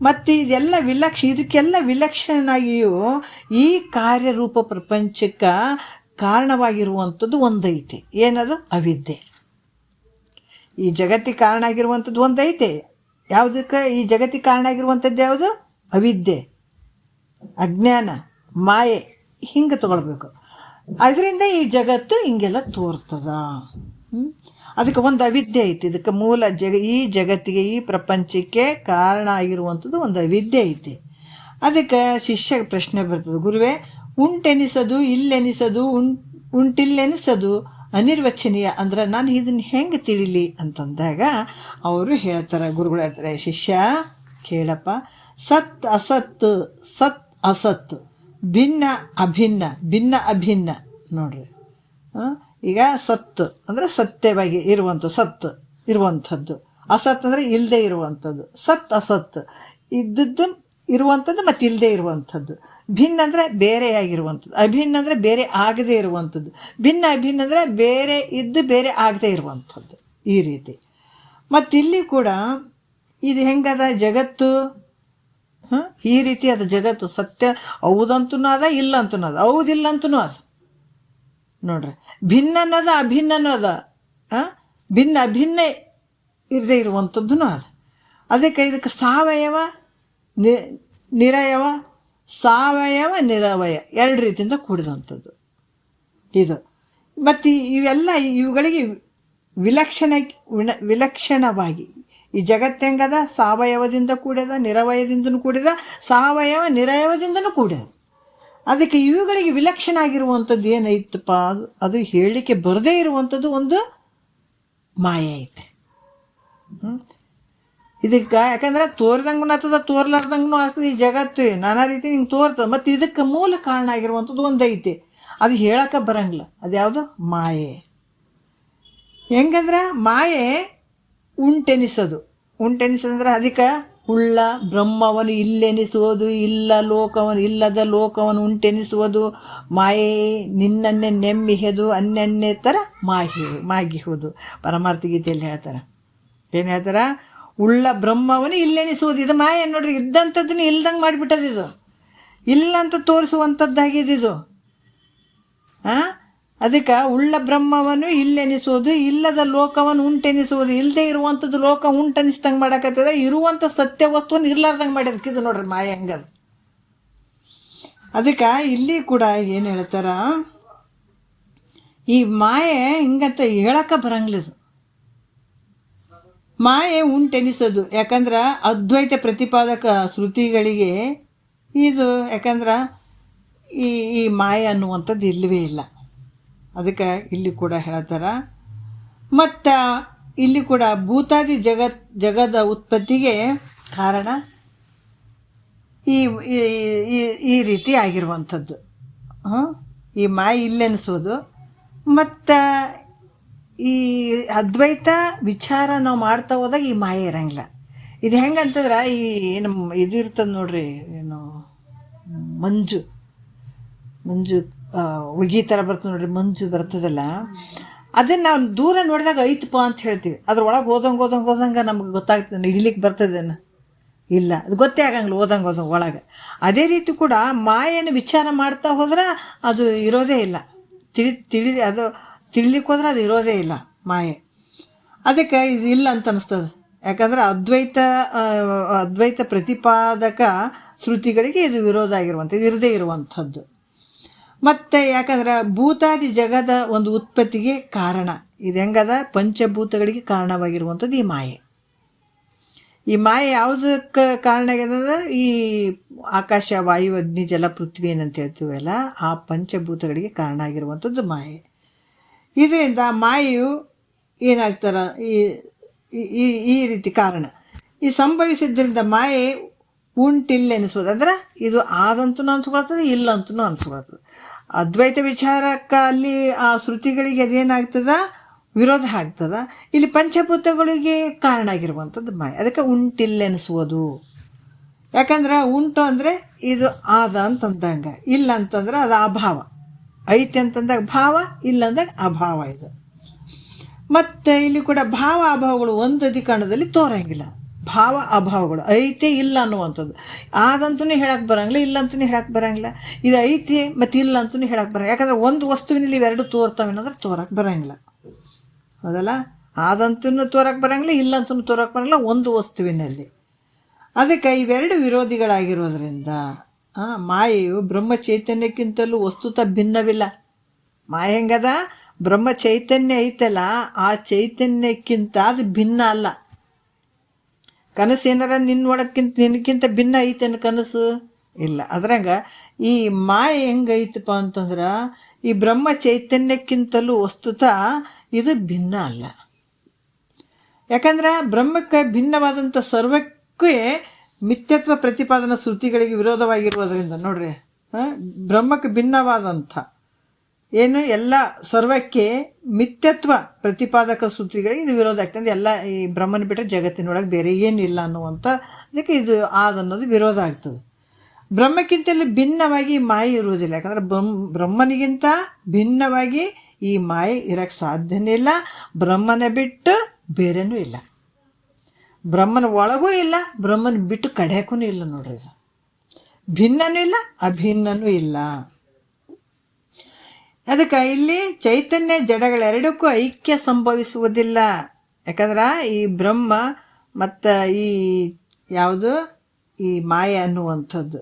ಮತ್ತು ಇದೆಲ್ಲ ಇದಕ್ಕೆಲ್ಲ ವಿಲಕ್ಷಣನಾಗಿಯೂ ಈ ಕಾರ್ಯರೂಪ ಪ್ರಪಂಚಕ್ಕೆ ಕಾರಣವಾಗಿರುವಂಥದ್ದು ಒಂದೈತೆ. ಏನದು? ಅವಿದ್ಯೆ. ಈ ಜಗತ್ತಿಗೆ ಕಾರಣ ಆಗಿರುವಂಥದ್ದು ಒಂದೈತೆ. ಯಾವುದಕ್ಕೆ ಈ ಜಗತ್ತಿಗೆ ಕಾರಣ ಆಗಿರುವಂಥದ್ದು ಯಾವುದು? ಅವಿದ್ಯೆ, ಅಜ್ಞಾನ, ಮಾಯೆ ಹಿಂಗೆ ತಗೊಳ್ಬೇಕು. ಅದರಿಂದ ಈ ಜಗತ್ತು ಹಿಂಗೆಲ್ಲ ತೋರ್ತದ. ಅದಕ್ಕೆ ಒಂದು ಅವಿದ್ಯೆ ಐತಿ. ಇದಕ್ಕೆ ಮೂಲ ಈ ಜಗತ್ತಿಗೆ ಈ ಪ್ರಪಂಚಕ್ಕೆ ಕಾರಣ ಆಗಿರುವಂಥದ್ದು ಒಂದು ಅವಿದ್ಯೆ ಐತಿ. ಅದಕ್ಕೆ ಶಿಷ್ಯ ಪ್ರಶ್ನೆ ಬರ್ತದೆ, ಗುರುವೇ ಉಂಟೆನಿಸೋದು ಇಲ್ಲೆನಿಸೋದು ಉಂಟಿಲ್ಲೆನಿಸೋದು ಅನಿರ್ವಚನೀಯ ಅಂದ್ರೆ ನಾನು ಇದನ್ನು ಹೆಂಗೆ ತಿಳಿಲಿ ಅಂತಂದಾಗ ಅವರು ಹೇಳ್ತಾರೆ, ಗುರುಗಳು ಹೇಳ್ತಾರೆ, ಶಿಷ್ಯ ಕೇಳಪ್ಪ, ಸತ್ ಅಸತ್ತು ಭಿನ್ನ ಅಭಿನ್ನ ನೋಡ್ರಿ. ಈಗ ಸತ್ತು ಅಂದರೆ ಸತ್ಯವಾಗಿ ಸತ್ತು ಇರುವಂಥದ್ದು, ಅಸತ್ ಅಂದರೆ ಇಲ್ಲದೆ ಇರುವಂಥದ್ದು, ಅಸತ್ ಇದ್ದದ್ದು ಇರುವಂಥದ್ದು ಮತ್ತು ಇಲ್ಲದೆ ಇರುವಂಥದ್ದು, ಭಿನ್ನ ಅಂದರೆ ಬೇರೆಯಾಗಿರುವಂಥದ್ದು, ಅಭಿನ್ನ ಅಂದರೆ ಬೇರೆ ಆಗದೇ ಇರುವಂಥದ್ದು, ಅಭಿನ್ನ ಅಂದರೆ ಬೇರೆ ಇದ್ದು ಬೇರೆ ಆಗದೇ ಇರುವಂಥದ್ದು. ಈ ರೀತಿ ಮತ್ತು ಇಲ್ಲಿ ಕೂಡ ಇದು ಹೆಂಗದ ಜಗತ್ತು, ಈ ರೀತಿ ಅದು ಜಗತ್ತು ಸತ್ಯ ಹೌದಂತೂ ಅದ, ಇಲ್ಲಂತೂ ಅದ, ಹೌದಿಲ್ಲಂತೂ ಅದ ನೋಡ್ರಿ. ಭಿನ್ನ ಅನ್ನೋದ ಅಭಿನ್ನನೂ ಅದ, ಅಭಿನ್ನ ಇರದೇ ಇರುವಂಥದ್ದು ಅದ. ಇದಕ್ಕೆ ಸಾವಯವ ನಿರವಯ ಎರಡು ರೀತಿಯಿಂದ ಕೂಡಿದಂಥದ್ದು ಇದು. ಮತ್ತು ಇವುಗಳಿಗೆ ವಿಲಕ್ಷಣವಾಗಿ ಈ ಜಗತ್ತು ಹೆಂಗದ ಸಾವಯವದಿಂದ ಕೂಡ್ಯದ, ನಿರವಯದಿಂದನೂ ಕೂಡಿದ, ಸಾವಯವ ನಿರವಯದಿಂದನೂ ಕೂಡ್ಯದ. ಅದಕ್ಕೆ ಇವುಗಳಿಗೆ ವಿಲಕ್ಷಣ ಆಗಿರುವಂಥದ್ದು ಏನೈತಪ್ಪ, ಅದು ಹೇಳಲಿಕ್ಕೆ ಬರದೇ ಇರುವಂಥದ್ದು ಒಂದು ಮಾಯೆ ಐತೆ. ಇದಕ್ಕೆ ಯಾಕಂದ್ರೆ ತೋರಿದಂಗೂ ಆಗ್ತದ, ತೋರ್ಲಾರ್ದಂಗೂ ಆಗ್ತದೆ. ಈ ಜಗತ್ತು ನಾನಾ ರೀತಿ ಹಿಂಗೆ ತೋರ್ತದೆ. ಮತ್ತು ಇದಕ್ಕೆ ಮೂಲ ಕಾರಣ ಆಗಿರುವಂಥದ್ದು ಒಂದೈತೆ, ಅದು ಹೇಳೋಕೆ ಬರಂಗಿಲ್ಲ. ಅದು ಯಾವುದು? ಮಾಯೆ. ಹೆಂಗಂದ್ರೆ ಮಾಯೆ ಉಂಟೆನಿಸೋದು ಅಂದ್ರೆ ಅದಕ್ಕೆ ಉಳ್ಳ ಬ್ರಹ್ಮವನ್ನು ಇಲ್ಲೆನಿಸುವುದು, ಇಲ್ಲದ ಲೋಕವನ್ನು ಉಂಟೆನಿಸುವುದು, ಮಾಯೆ ನಿನ್ನನ್ನೇ ನೆಮ್ಮಿಹೆದು ಅನ್ಯನ್ನೇತರ ಮಾಗಿಹುದು. ಪರಮಾರ್ಥ ಗೀತೆಯಲ್ಲಿ ಹೇಳ್ತಾರೆ. ಏನು ಹೇಳ್ತಾರೆ? ಉಳ್ಳ ಬ್ರಹ್ಮವನ್ನು ಇಲ್ಲೆನಿಸುವುದು. ಇದು ಮಾಯೆ ನೋಡ್ರಿ, ಇದ್ದಂಥದ್ದನ್ನು ಇಲ್ದಂಗೆ ಮಾಡಿಬಿಟ್ಟದ. ಇದು ಇಲ್ಲ ಅಂತ ತೋರಿಸುವಂಥದ್ದಾಗಿದೆ ಇದು. ಅದಕ್ಕೆ ಉಳ್ಳ ಬ್ರಹ್ಮವನ್ನು ಇಲ್ಲೆನಿಸುವುದು, ಇಲ್ಲದ ಲೋಕವನ್ನು ಉಂಟೆನಿಸುವುದು. ಇಲ್ಲದೆ ಇರುವಂಥದ್ದು ಲೋಕ ಉಂಟೆನಿಸ್ದಂಗೆ ಮಾಡಕತ್ತದ, ಇರುವಂಥ ಸತ್ಯ ವಸ್ತುವನ್ನು ಇರ್ಲಾರ್ದಂಗೆ ಮಾಡ್ಯದಕ್ಕಿದು ನೋಡ್ರಿ ಮಾಯೆ ಹಂಗದು. ಅದಕ್ಕೆ ಇಲ್ಲಿ ಕೂಡ ಏನು ಹೇಳ್ತಾರ, ಈ ಮಾಯೆ ಹಿಂಗಂತ ಹೇಳಕ್ಕೆ ಬರಂಗಿಲ್ಲದು. ಮಾಯೆ ಉಂಟೆನಿಸೋದು ಯಾಕಂದ್ರೆ ಅದ್ವೈತ ಪ್ರತಿಪಾದಕ ಶ್ರುತಿಗಳಿಗೆ ಇದು, ಯಾಕಂದ್ರೆ ಈ ಮಾಯೆ ಅನ್ನುವಂಥದ್ದು ಇಲ್ಲವೇ ಇಲ್ಲ. ಅದಕ್ಕೆ ಇಲ್ಲಿ ಕೂಡ ಹೇಳ್ತಾರ. ಮತ್ತು ಇಲ್ಲಿ ಕೂಡ ಭೂತಾದಿ ಜಗದ ಉತ್ಪತ್ತಿಗೆ ಕಾರಣ ಈ ರೀತಿ ಆಗಿರುವಂಥದ್ದು. ಈ ಮಾಯೆ ಇಲ್ಲೆನಿಸೋದು ಮತ್ತು ಈ ಅದ್ವೈತ ವಿಚಾರ ನಾವು ಮಾಡ್ತಾ ಹೋದಾಗ ಈ ಮಾಯೆ ಇರೋಂಗಿಲ್ಲ. ಇದು ಹೆಂಗಂತಂದ್ರೆ ಈ ನಮ್ಮ ಇದು ಇರ್ತದೆ ನೋಡ್ರಿ, ಏನು ಮಂಜು ಹೊಗೆ ಥರ ಬರ್ತದೆ ನೋಡ್ರಿ, ಮಂಜು ಬರ್ತದಲ್ಲ, ಅದನ್ನು ನಾವು ದೂರ ನೋಡಿದಾಗ ಐತಪ್ಪ ಅಂತ ಹೇಳ್ತೀವಿ. ಅದ್ರ ಒಳಗೆ ಹೋದಂಗೆ ನಮ್ಗೆ ಗೊತ್ತಾಗ್ತದೆ, ಹಿಡಿಲಿಕ್ಕೆ ಬರ್ತದೇನು ಇಲ್ಲ, ಅದು ಗೊತ್ತೇ ಆಗಂಗಿಲ್ಲ ಹೋದಂಗೆ ಒಳಗೆ. ಅದೇ ರೀತಿ ಕೂಡ ಮಾಯೆಯನ್ನು ವಿಚಾರ ಮಾಡ್ತಾ ಹೋದ್ರೆ ಅದು ಇರೋದೇ ಇಲ್ಲ. ಅದು ತಿಳಿಲಿಕ್ಕೆ ಹೋದ್ರೆ ಅದು ಇರೋದೇ ಇಲ್ಲ ಮಾಯೆ. ಅದಕ್ಕೆ ಇದು ಇಲ್ಲ ಅಂತ ಅನಿಸ್ತದೆ. ಯಾಕಂದ್ರೆ ಅದ್ವೈತ ಪ್ರತಿಪಾದಕ ಶ್ರುತಿಗಳಿಗೆ ಇದು ವಿರೋಧ ಆಗಿರುವಂಥದ್ದು, ಇರದೇ ಇರುವಂಥದ್ದು. ಮತ್ತು ಯಾಕಂದ್ರೆ ಭೂತಾದಿ ಜಗದ ಒಂದು ಉತ್ಪತ್ತಿಗೆ ಕಾರಣ ಇದು ಹೆಂಗದ, ಪಂಚಭೂತಗಳಿಗೆ ಕಾರಣವಾಗಿರುವಂಥದ್ದು ಈ ಮಾಯೆ. ಈ ಮಾಯೆ ಯಾವುದಕ್ಕೆ ಕಾರಣ ಆಗ್ಯದ? ಈ ಆಕಾಶ, ವಾಯು, ಅಗ್ನಿ, ಜಲ, ಪೃಥ್ವಿ ಏನಂತ ಹೇಳ್ತೀವಲ್ಲ, ಆ ಪಂಚಭೂತಗಳಿಗೆ ಕಾರಣ ಆಗಿರುವಂಥದ್ದು ಮಾಯೆ. ಇದರಿಂದ ಮಾಯೆಯು ಏನಾಗ್ತಾರ, ಈ ರೀತಿ ಕಾರಣ ಈ ಸಂಭವಿಸಿದ್ದರಿಂದ ಮಾಯೆ ಉಂಟಿಲ್ಲೆನಿಸೋದು. ಅಂದ್ರೆ ಇದು ಆದಂತೂ ಅನ್ಸ್ಕೊಳ್ತದೆ, ಇಲ್ಲಂತೂ ಅನ್ಸ್ಕೊಳ್ತದೆ. ಅದ್ವೈತ ವಿಚಾರಕ್ಕೆ ಅಲ್ಲಿ ಆ ಶ್ರುತಿಗಳಿಗೆ ಅದೇನಾಗ್ತದ, ವಿರೋಧ ಆಗ್ತದೆ. ಇಲ್ಲಿ ಪಂಚಭೂತಗಳಿಗೆ ಕಾರಣ ಆಗಿರುವಂಥದ್ದು ಮಾಯೆ. ಅದಕ್ಕೆ ಉಂಟಿಲ್ಲೆನಿಸುವುದು. ಯಾಕಂದ್ರೆ ಉಂಟು ಅಂದರೆ ಇದು ಆದ ಅಂತಂದಂಗೆ, ಇಲ್ಲ ಅಂತಂದ್ರೆ ಅದು ಅಭಾವ. ಐತೆ ಅಂತಂದಾಗ ಭಾವ, ಇಲ್ಲ ಅಂದಾಗ ಅಭಾವ ಇದು. ಮತ್ತು ಇಲ್ಲಿ ಕೂಡ ಭಾವ ಅಭಾವಗಳು ಒಂದು ಅಧಿಕರಣದಲ್ಲಿ ತೋರಂಗಿಲ್ಲ. ಭಾವ ಅಭಾವಗಳು ಐತೆ ಇಲ್ಲ ಅನ್ನುವಂಥದ್ದು ಆದಂತೂ ಹೇಳಕ್ಕೆ ಬರೋಂಗಿಲ್ಲ, ಇಲ್ಲ ಅಂತೂ ಹೇಳಕ್ಕೆ ಬರೋಂಗಿಲ್ಲ. ಇದು ಐತೆ ಮತ್ತು ಇಲ್ಲ ಅಂತೂ ಹೇಳಕ್ಕೆ ಬರೋಂಗಿಲ್ಲ. ಯಾಕಂದ್ರೆ ಒಂದು ವಸ್ತುವಿನಲ್ಲಿ ಇವೆರಡು ತೋರ್ತವೆ ಅನ್ನೋದ್ರೆ ತೋರಕ್ಕೆ ಬರೋಂಗಿಲ್ಲ, ಹೌದಲ್ಲ? ಆದಂತೂ ತೋರಕ್ಕೆ ಬರೋಂಗಿಲ್ಲ, ಇಲ್ಲ ಅಂತೂ ತೋರಕ್ಕೆ ಬರೋಂಗಿಲ್ಲ ಒಂದು ವಸ್ತುವಿನಲ್ಲಿ. ಅದಕ್ಕೆ ಇವೆರಡು ವಿರೋಧಿಗಳಾಗಿರೋದ್ರಿಂದ ಮಾಯೆಯು ಬ್ರಹ್ಮ ಚೈತನ್ಯಕ್ಕಿಂತಲೂ ವಸ್ತುತ ಭಿನ್ನವಿಲ್ಲ. ಮಾಯೆ ಹೆಂಗದ, ಬ್ರಹ್ಮ ಚೈತನ್ಯ ಐತಲ್ಲ, ಆ ಚೈತನ್ಯಕ್ಕಿಂತ ಅದು ಭಿನ್ನ ಅಲ್ಲ. ಕನಸು ಏನಾರ ನಿನಕ್ಕಿಂತ ಭಿನ್ನ ಐತೇನು ಕನಸು? ಇಲ್ಲ. ಅದ್ರಾಗ ಈ ಮಾಯೆ ಹೆಂಗೈತಪ್ಪ ಅಂತಂದ್ರೆ, ಈ ಬ್ರಹ್ಮ ಚೈತನ್ಯಕ್ಕಿಂತಲೂ ವಸ್ತುತ ಇದು ಭಿನ್ನ ಅಲ್ಲ. ಯಾಕಂದ್ರೆ ಬ್ರಹ್ಮಕ್ಕೆ ಭಿನ್ನವಾದಂಥ ಸರ್ವಕ್ಕೆ ಮಿಥ್ಯತ್ವ ಪ್ರತಿಪಾದನಾ ಶ್ರುತಿಗಳಿಗೆ ವಿರೋಧವಾಗಿರುವುದರಿಂದ ನೋಡ್ರಿ, ಬ್ರಹ್ಮಕ್ಕೆ ಭಿನ್ನವಾದಂಥ ಏನು ಎಲ್ಲ ಸರ್ವಕ್ಕೆ ಮಿಥ್ಯತ್ವ ಪ್ರತಿಪಾದಕ ಶ್ರುತಿಗಳಿಗೆ ಇದು ವಿರೋಧ ಆಗ್ತದೆ. ಎಲ್ಲ ಈ ಬ್ರಹ್ಮನ ಬಿಟ್ಟರೆ ಜಗತ್ತಿನೊಳಗೆ ಬೇರೆ ಏನಿಲ್ಲ ಅನ್ನುವಂಥ ಅದಕ್ಕೆ ಇದು ಅನ್ನೋದು ವಿರೋಧ ಆಗ್ತದೆ. ಬ್ರಹ್ಮಕ್ಕಿಂತಲೂ ಭಿನ್ನವಾಗಿ ಮಾಯೆ ಇರುವುದಿಲ್ಲ. ಯಾಕಂದರೆ ಬ್ರಹ್ಮನಿಗಿಂತ ಭಿನ್ನವಾಗಿ ಈ ಮಾಯೆ ಇರೋಕ್ಕೆ ಸಾಧ್ಯನೇ ಇಲ್ಲ. ಬ್ರಹ್ಮನ ಬಿಟ್ಟು ಬೇರೆನೂ ಇಲ್ಲ, ಬ್ರಹ್ಮನ ಒಳಗೂ ಇಲ್ಲ, ಬ್ರಹ್ಮನ ಬಿಟ್ಟು ಕಡೆಯಕ್ಕೂ ಇಲ್ಲ. ನೋಡ್ರಿ, ಇದು ಭಿನ್ನನೂ ಇಲ್ಲ, ಅಭಿನ್ನನೂ ಇಲ್ಲ. ಅದಕ್ಕೆ ಇಲ್ಲಿ ಚೈತನ್ಯ ಜಡಗಳೆರಡಕ್ಕೂ ಐಕ್ಯ ಸಂಭವಿಸುವುದಿಲ್ಲ. ಯಾಕಂದ್ರೆ ಈ ಬ್ರಹ್ಮ ಮತ್ತು ಈ ಯಾವುದು ಈ ಮಾಯೆ ಅನ್ನುವಂಥದ್ದು,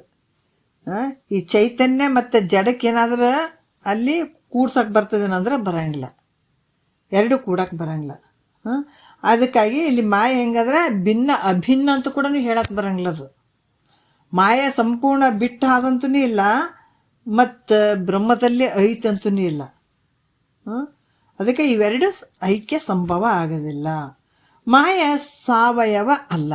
ಈ ಚೈತನ್ಯ ಮತ್ತು ಜಡಕ್ಕೇನಾದ್ರೆ ಅಲ್ಲಿ ಕೂಡ್ಸೋಕೆ ಬರ್ತದೇನಂದ್ರೆ ಬರೋಂಗಿಲ್ಲ, ಎರಡು ಕೂಡಕ್ಕೆ ಬರೋಂಗಿಲ್ಲ. ಅದಕ್ಕಾಗಿ ಇಲ್ಲಿ ಮಾಯೆ ಹೆಂಗಂದ್ರೆ ಭಿನ್ನ ಅಭಿನ್ನ ಅಂತ ಕೂಡ ಹೇಳಕ್ಕೆ ಬರೋಂಗಿಲ್ಲ. ಅದು ಮಾಯೆ ಸಂಪೂರ್ಣ ಬಿಟ್ಟು ಆದಂತೂ ಇಲ್ಲ, ಮತ್ತು ಬ್ರಹ್ಮದಲ್ಲಿ ಐತಂತೂ ಇಲ್ಲ. ಅದಕ್ಕೆ ಇವೆರಡು ಐಕ್ಯ ಸಂಭವ ಆಗೋದಿಲ್ಲ. ಮಾಯ ಸಾವಯವ ಅಲ್ಲ,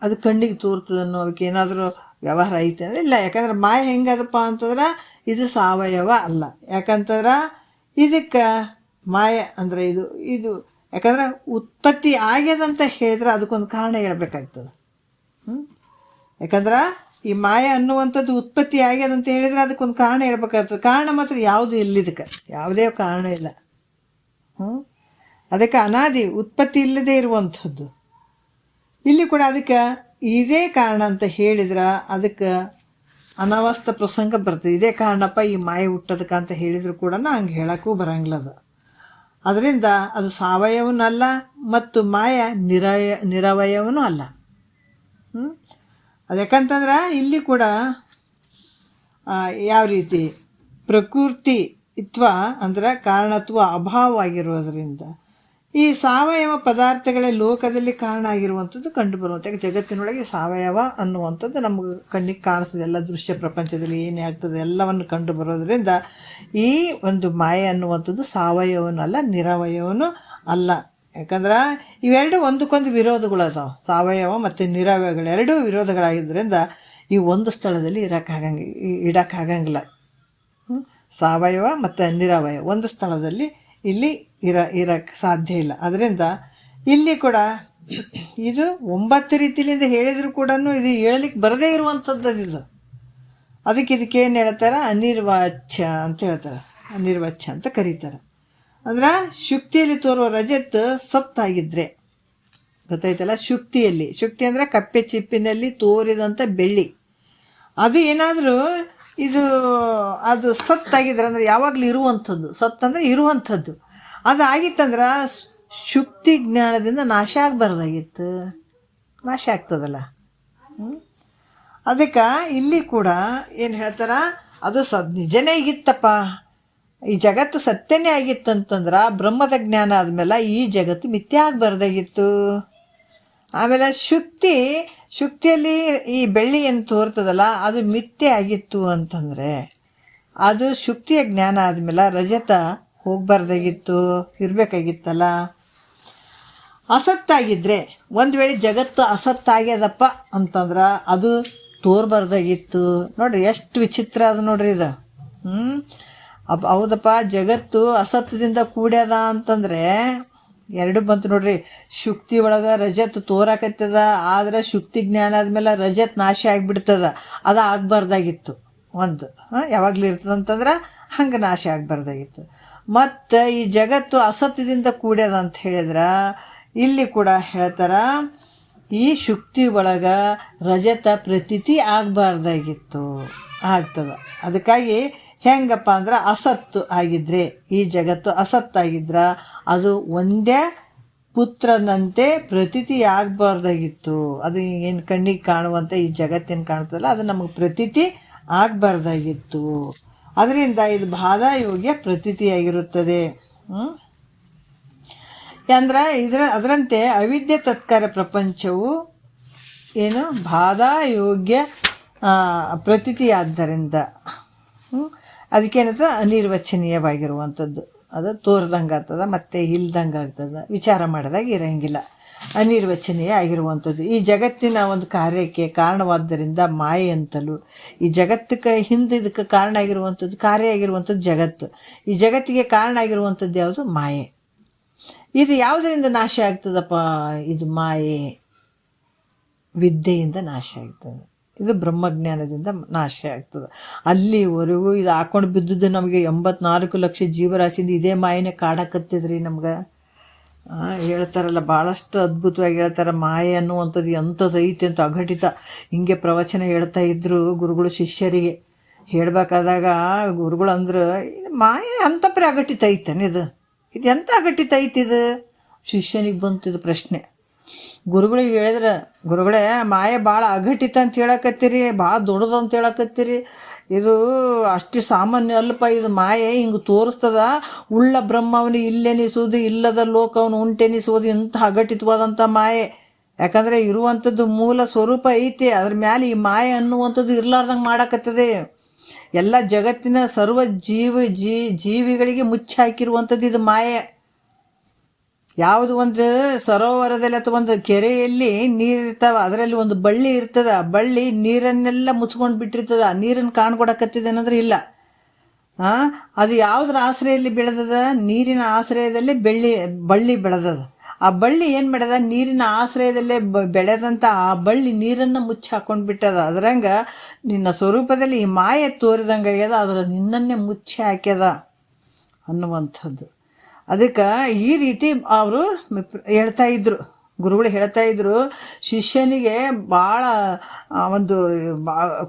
ಅದು ಕಣ್ಣಿಗೆ ತೋರ್ತದೆ ಅನ್ನೋದಕ್ಕೆ ಏನಾದರೂ ವ್ಯವಹಾರ ಐತೆ ಅಂದರೆ ಇಲ್ಲ. ಯಾಕಂದ್ರೆ ಮಾಯ ಹೆಂಗದಪ್ಪ ಅಂತಂದ್ರೆ ಇದು ಸಾವಯವ ಅಲ್ಲ. ಯಾಕಂತಂದ್ರೆ ಇದಕ್ಕೆ ಮಾಯ ಅಂದರೆ ಇದು ಯಾಕಂದ್ರೆ ಉತ್ಪತ್ತಿ ಆಗ್ಯದಂತ ಹೇಳಿದ್ರೆ ಅದಕ್ಕೊಂದು ಕಾರಣ ಹೇಳ್ಬೇಕಾಗ್ತದೆ. ಯಾಕಂದ್ರೆ ಈ ಮಾಯ ಅನ್ನುವಂಥದ್ದು ಉತ್ಪತ್ತಿ ಆಗ್ಯದ ಅಂತ ಹೇಳಿದರೆ ಅದಕ್ಕೊಂದು ಕಾರಣ ಹೇಳ್ಬೇಕಾಗ್ತದೆ. ಕಾರಣ ಮಾತ್ರ ಯಾವುದು ಇಲ್ಲಿದಕ್ಕೆ, ಯಾವುದೇ ಕಾರಣ ಇಲ್ಲ. ಅದಕ್ಕೆ ಅನಾದಿ ಉತ್ಪತ್ತಿ ಇಲ್ಲದೇ ಇರುವಂಥದ್ದು. ಇಲ್ಲಿ ಕೂಡ ಅದಕ್ಕೆ ಇದೇ ಕಾರಣ ಅಂತ ಹೇಳಿದ್ರೆ ಅದಕ್ಕೆ ಅನವಸ್ಥ ಪ್ರಸಂಗ ಬರ್ತದೆ. ಇದೇ ಕಾರಣಪ್ಪ ಈ ಮಾಯ ಹುಟ್ಟೋದಕ್ಕೆ ಅಂತ ಹೇಳಿದ್ರು ಕೂಡ ಹಂಗೆ ಹೇಳೋಕ್ಕೂ ಬರೋಂಗಿಲ್ಲ ಅದು. ಅದರಿಂದ ಅದು ಸಾವಯವನೂ ಅಲ್ಲ ಮತ್ತು ಮಾಯ ನಿರವಯವನೂ ಅಲ್ಲ. ಅದು ಯಾಕಂತಂದ್ರೆ ಇಲ್ಲಿ ಕೂಡ ಯಾವ ರೀತಿ ಪ್ರಕೃತಿತ್ವ ಅಂದ್ರೆ ಕಾರಣತ್ವ ಅಭಾವವಾಗಿರೋದರಿಂದ ಈ ಸಾವಯವ ಪದಾರ್ಥಗಳೇ ಲೋಕದಲ್ಲಿ ಕಾರಣ ಆಗಿರುವಂಥದ್ದು ಕಂಡುಬರುವಂಥ ಜಗತ್ತಿನೊಳಗೆ ಸಾವಯವ ಅನ್ನುವಂಥದ್ದು ನಮಗೆ ಕಣ್ಣಿಗೆ ಕಾಣಿಸ್ತದೆ. ಎಲ್ಲ ದೃಶ್ಯ ಪ್ರಪಂಚದಲ್ಲಿ ಏನೇ ಆಗ್ತದೆ ಎಲ್ಲವನ್ನು ಕಂಡು ಬರೋದರಿಂದ ಈ ಒಂದು ಮಾಯೆ ಅನ್ನುವಂಥದ್ದು ಸಾವಯವನಲ್ಲ, ನಿರವಯವನೂ ಅಲ್ಲ. ಯಾಕಂದ್ರೆ ಇವೆರಡು ಒಂದಕ್ಕೊಂದು ವಿರೋಧಗಳು ಅದಾವೆ. ಸಾವಯವ ಮತ್ತು ನಿರವಯಗಳು ಎರಡೂ ವಿರೋಧಗಳಾಗಿದ್ದರಿಂದ ಈ ಒಂದು ಸ್ಥಳದಲ್ಲಿ ಇಡೋಕ್ಕಾಗಂಗಿಲ್ಲ. ಸಾವಯವ ಮತ್ತು ನಿರವಯವ ಒಂದು ಸ್ಥಳದಲ್ಲಿ ಇಲ್ಲಿ ಇರೋಕ್ಕೆ ಸಾಧ್ಯ ಇಲ್ಲ. ಅದರಿಂದ ಇಲ್ಲಿ ಕೂಡ ಇದು 9 ರೀತಿಯಿಂದ ಹೇಳಿದರೂ ಕೂಡ ಇದು ಹೇಳಲಿಕ್ಕೆ ಬರದೇ ಇರುವಂಥದ್ದು ಇದು. ಇದಕ್ಕೇನು ಹೇಳ್ತಾರೆ, ಅನಿರ್ವಾಚ್ಯ ಅಂತ ಹೇಳ್ತಾರೆ. ಅನಿರ್ವಾಚ್ಯ ಅಂತ ಕರೀತಾರೆ. ಅಂದ್ರೆ ಶುಕ್ತಿಯಲ್ಲಿ ತೋರುವ ರಜತ್ ಸತ್ತಾಗಿದ್ದರೆ ಗೊತ್ತಾಯ್ತಲ್ಲ. ಶುಕ್ತಿ ಅಂದರೆ ಕಪ್ಪೆ ಚಿಪ್ಪಿನಲ್ಲಿ ತೋರಿದಂಥ ಬೆಳ್ಳಿ. ಅದು ಏನಾದರೂ ಅದು ಸತ್ತಾಗಿದ್ರೆ ಅಂದರೆ ಯಾವಾಗಲೂ ಇರುವಂಥದ್ದು. ಸತ್ತಂದರೆ ಇರುವಂಥದ್ದು. ಅದು ಆಗಿತ್ತಂದ್ರೆ ಶುಕ್ತಿ ಜ್ಞಾನದಿಂದ ನಾಶ ಆಗಬಾರ್ದಾಗಿತ್ತು. ನಾಶ ಆಗ್ತದಲ್ಲ. ಅದಕ್ಕೆ ಇಲ್ಲಿ ಕೂಡ ಏನು ಹೇಳ್ತಾರೆ, ಅದು ನಿಜನೇ ಆಗಿತ್ತಪ್ಪ, ಈ ಜಗತ್ತು ಸತ್ಯನೇ ಆಗಿತ್ತಂತಂದ್ರೆ ಬ್ರಹ್ಮದ ಜ್ಞಾನ ಆದಮೇಲೆ ಈ ಜಗತ್ತು ಮಿಥ್ಯೆ ಆಗಬಾರ್ದಾಗಿತ್ತು. ಆಮೇಲೆ ಶುಕ್ತಿಯಲ್ಲಿ ಈ ಬೆಳ್ಳಿ ಏನು ತೋರ್ತದಲ್ಲ ಅದು ಮಿಥ್ಯೆ ಆಗಿತ್ತು ಅಂತಂದರೆ ಅದು ಶುಕ್ತಿಯ ಜ್ಞಾನ ಆದಮೇಲೆ ರಜತ ಹೋಗಬಾರ್ದಾಗಿತ್ತು, ಇರಬೇಕಾಗಿತ್ತಲ್ಲ. ಅಸತ್ತಾಗಿದ್ದರೆ ಒಂದು ವೇಳೆ ಜಗತ್ತು ಅಸತ್ತಾಗ್ಯದಪ್ಪ ಅಂತಂದ್ರೆ ಅದು ತೋರ್ಬಾರ್ದಾಗಿತ್ತು. ನೋಡಿರಿ ಎಷ್ಟು ವಿಚಿತ್ರ ಅದು ನೋಡ್ರಿ ಇದು. ಹೌದಪ್ಪ, ಜಗತ್ತು ಅಸತ್ಯದಿಂದ ಕೂಡ್ಯದ ಅಂತಂದರೆ ಎರಡು ಬಂತು ನೋಡ್ರಿ. ಶುಕ್ತಿ ಒಳಗೆ ರಜತ್ ತೋರಾಕತ್ತದ, ಆದರೆ ಶುಕ್ತಿ ಜ್ಞಾನ ಆದಮೇಲೆ ರಜತ್ ನಾಶ ಆಗಿಬಿಡ್ತದ. ಅದು ಆಗಬಾರ್ದಾಗಿತ್ತು. ಒಂದು ಯಾವಾಗಲೂ ಇರ್ತದಂತಂದ್ರೆ ಹಂಗೆ ನಾಶ ಆಗಬಾರ್ದಾಗಿತ್ತು. ಮತ್ತು ಈ ಜಗತ್ತು ಅಸತ್ಯದಿಂದ ಕೂಡ್ಯದ ಅಂತ ಹೇಳಿದ್ರೆ ಇಲ್ಲಿ ಕೂಡ ಹೇಳ್ತಾರೆ, ಈ ಶುಕ್ತಿ ಒಳಗೆ ರಜತ ಪ್ರತೀತಿ ಆಗಬಾರ್ದಾಗಿತ್ತು, ಆಗ್ತದೆ. ಅದಕ್ಕಾಗಿ ಹೆಂಗಪ್ಪ ಅಂದ್ರೆ ಅಸತ್ತು ಆಗಿದ್ದರೆ, ಈ ಜಗತ್ತು ಅಸತ್ತಾಗಿದ್ರೆ ಅದು ಒಂದೇ ಪುತ್ರನಂತೆ ಪ್ರತೀತಿ ಆಗಬಾರ್ದಾಗಿತ್ತು. ಅದು ಏನು ಕಣ್ಣಿಗೆ ಕಾಣುವಂಥ ಈ ಜಗತ್ತೇನು ಕಾಣ್ತದಲ್ಲ ಅದು ನಮಗೆ ಪ್ರತೀತಿ ಆಗಬಾರ್ದಾಗಿತ್ತು. ಅದರಿಂದ ಇದು ಬಾಧಾಯೋಗ್ಯ ಪ್ರತೀತಿಯಾಗಿರುತ್ತದೆ. ಅಂದ್ರೆ ಅದರಂತೆ ಅವಿದ್ಯೆ ತತ್ಕಾರ ಪ್ರಪಂಚವು ಏನು ಬಾಧಾಯೋಗ್ಯ ಪ್ರತೀತಿಯಾದ್ದರಿಂದ ಅದಕ್ಕೇನಂತ ಅನಿರ್ವಚನೀಯವಾಗಿರುವಂಥದ್ದು. ಅದು ತೋರ್ದಂಗೆ ಆಗ್ತದೆ ಮತ್ತು ಇಲ್ದಂಗೆ ಆಗ್ತದೆ, ವಿಚಾರ ಮಾಡಿದಾಗ ಇರೋಂಗಿಲ್ಲ. ಅನಿರ್ವಚನೀಯ ಆಗಿರುವಂಥದ್ದು ಈ ಜಗತ್ತಿನ ಒಂದು ಕಾರ್ಯಕ್ಕೆ ಕಾರಣವಾದ್ದರಿಂದ ಮಾಯೆ ಅಂತಲೂ, ಈ ಜಗತ್ತಕ್ಕೆ ಹಿಂದೆ ಇದಕ್ಕೆ ಕಾರಣ ಆಗಿರುವಂಥದ್ದು ಕಾರ್ಯ ಆಗಿರುವಂಥದ್ದು ಜಗತ್ತು. ಈ ಜಗತ್ತಿಗೆ ಕಾರಣ ಆಗಿರುವಂಥದ್ದು ಯಾವುದು? ಮಾಯೆ. ಇದು ಯಾವುದರಿಂದ ನಾಶ ಆಗ್ತದಪ್ಪ? ಇದು ಮಾಯೆ ವಿದ್ಯೆಯಿಂದ ನಾಶ ಆಗ್ತದೆ. ಇದು ಬ್ರಹ್ಮಜ್ಞಾನದಿಂದ ನಾಶ ಆಗ್ತದೆ. ಅಲ್ಲಿವರೆಗೂ ಇದು ಹಾಕೊಂಡು ಬಿದ್ದದ್ದು ನಮಗೆ 84 ಲಕ್ಷ ಜೀವರಾಶಿಯಿಂದ ಇದೇ ಮಾಯನೇ ಕಾಡಕತ್ತಿದ್ರಿ ನಮ್ಗೆ. ಹೇಳ್ತಾರಲ್ಲ, ಭಾಳಷ್ಟು ಅದ್ಭುತವಾಗಿ ಹೇಳ್ತಾರೆ. ಮಾಯೆ ಅನ್ನುವಂಥದ್ದು ಎಂಥದ್ದು ಐತೆ ಅಂತ ಅಘಟಿತ. ಹಿಂಗೆ ಪ್ರವಚನ ಹೇಳ್ತಾ ಇದ್ದರು ಗುರುಗಳು ಶಿಷ್ಯರಿಗೆ. ಹೇಳಬೇಕಾದಾಗ ಗುರುಗಳು ಅಂದ್ರೆ ಮಾಯೆ ಅಂತಪ್ರೆ ಅಘಟಿತ ಐತೇನೆ, ಇದು ಎಂಥ ಅಘಟಿತ ಐತಿದು? ಶಿಷ್ಯನಿಗೆ ಬಂತಿದ್ದು ಪ್ರಶ್ನೆ. ಗುರುಗಳಿಗೆ ಹೇಳಿದ್ರೆ, ಗುರುಗಳೇ ಮಾಯೆ ಭಾಳ ಅಘಟಿತ ಅಂತ ಹೇಳಕತ್ತೀರಿ, ಭಾಳ ದೊಡ್ಡದು ಅಂತ ಹೇಳಕತ್ತೀರಿ, ಇದು ಅಷ್ಟು ಸಾಮಾನ್ಯ ಅಲ್ಪ. ಇದು ಮಾಯೆ ಹಿಂಗೆ ತೋರಿಸ್ತದ, ಉಳ್ಳ ಬ್ರಹ್ಮವನು ಇಲ್ಲೆನಿಸುವುದು, ಇಲ್ಲದ ಲೋಕವನ್ನು ಉಂಟೆನಿಸುವುದು, ಇಂಥ ಅಘಟಿತವಾದಂಥ ಮಾಯೆ. ಯಾಕಂದರೆ ಇರುವಂಥದ್ದು ಮೂಲ ಸ್ವರೂಪ ಐತಿ, ಅದ್ರ ಮ್ಯಾಲೆ ಈ ಮಾಯೆ ಅನ್ನುವಂಥದ್ದು ಇರ್ಲಾರ್ದಂಗೆ ಮಾಡಕತ್ತದೆ. ಎಲ್ಲ ಜಗತ್ತಿನ ಸರ್ವ ಜೀವಿಗಳಿಗೆ ಮುಚ್ಚಿ ಹಾಕಿರುವಂಥದ್ದು ಇದು ಮಾಯೆ. ಯಾವುದು ಒಂದು ಸರೋವರದಲ್ಲಿ ಅಥವಾ ಒಂದು ಕೆರೆಯಲ್ಲಿ ನೀರಿರ್ತಾವೆ, ಅದರಲ್ಲಿ ಒಂದು ಬಳ್ಳಿ ಇರ್ತದೆ. ಆ ಬಳ್ಳಿ ನೀರನ್ನೆಲ್ಲ ಮುಚ್ಕೊಂಡು ಬಿಟ್ಟಿರ್ತದೆ. ಆ ನೀರನ್ನು ಕಾಣ್ಕೊಡಕತ್ತಿದೆ ಅನ್ನೋದ್ರೆ ಇಲ್ಲ. ಅದು ಯಾವುದ್ರ ಆಶ್ರಯಲ್ಲಿ ಬೆಳೆದದ? ನೀರಿನ ಆಶ್ರಯದಲ್ಲಿ ಬಳ್ಳಿ ಬೆಳೆದದ. ಆ ಬಳ್ಳಿ ಏನು ಮಾಡ್ಯದ, ನೀರಿನ ಆಶ್ರಯದಲ್ಲೇ ಬೆಳೆದಂಥ ಆ ಬಳ್ಳಿ ನೀರನ್ನು ಮುಚ್ಚಿ ಹಾಕೊಂಡು ಬಿಟ್ಟದ. ಅದ್ರಂಗೆ ನಿನ್ನ ಸ್ವರೂಪದಲ್ಲಿ ಈ ಮಾಯೆ ತೋರಿದಂಗೆ ಆಗ್ಯದ, ಅದರ ನಿನ್ನನ್ನೇ ಮುಚ್ಚಿ ಹಾಕ್ಯದ ಅನ್ನುವಂಥದ್ದು. ಅದಕ್ಕೆ ಈ ರೀತಿ ಅವರು ಹೇಳ್ತಾಯಿದ್ರು, ಗುರುಗಳು ಹೇಳ್ತಾಯಿದ್ರು. ಶಿಷ್ಯನಿಗೆ ಭಾಳ ಒಂದು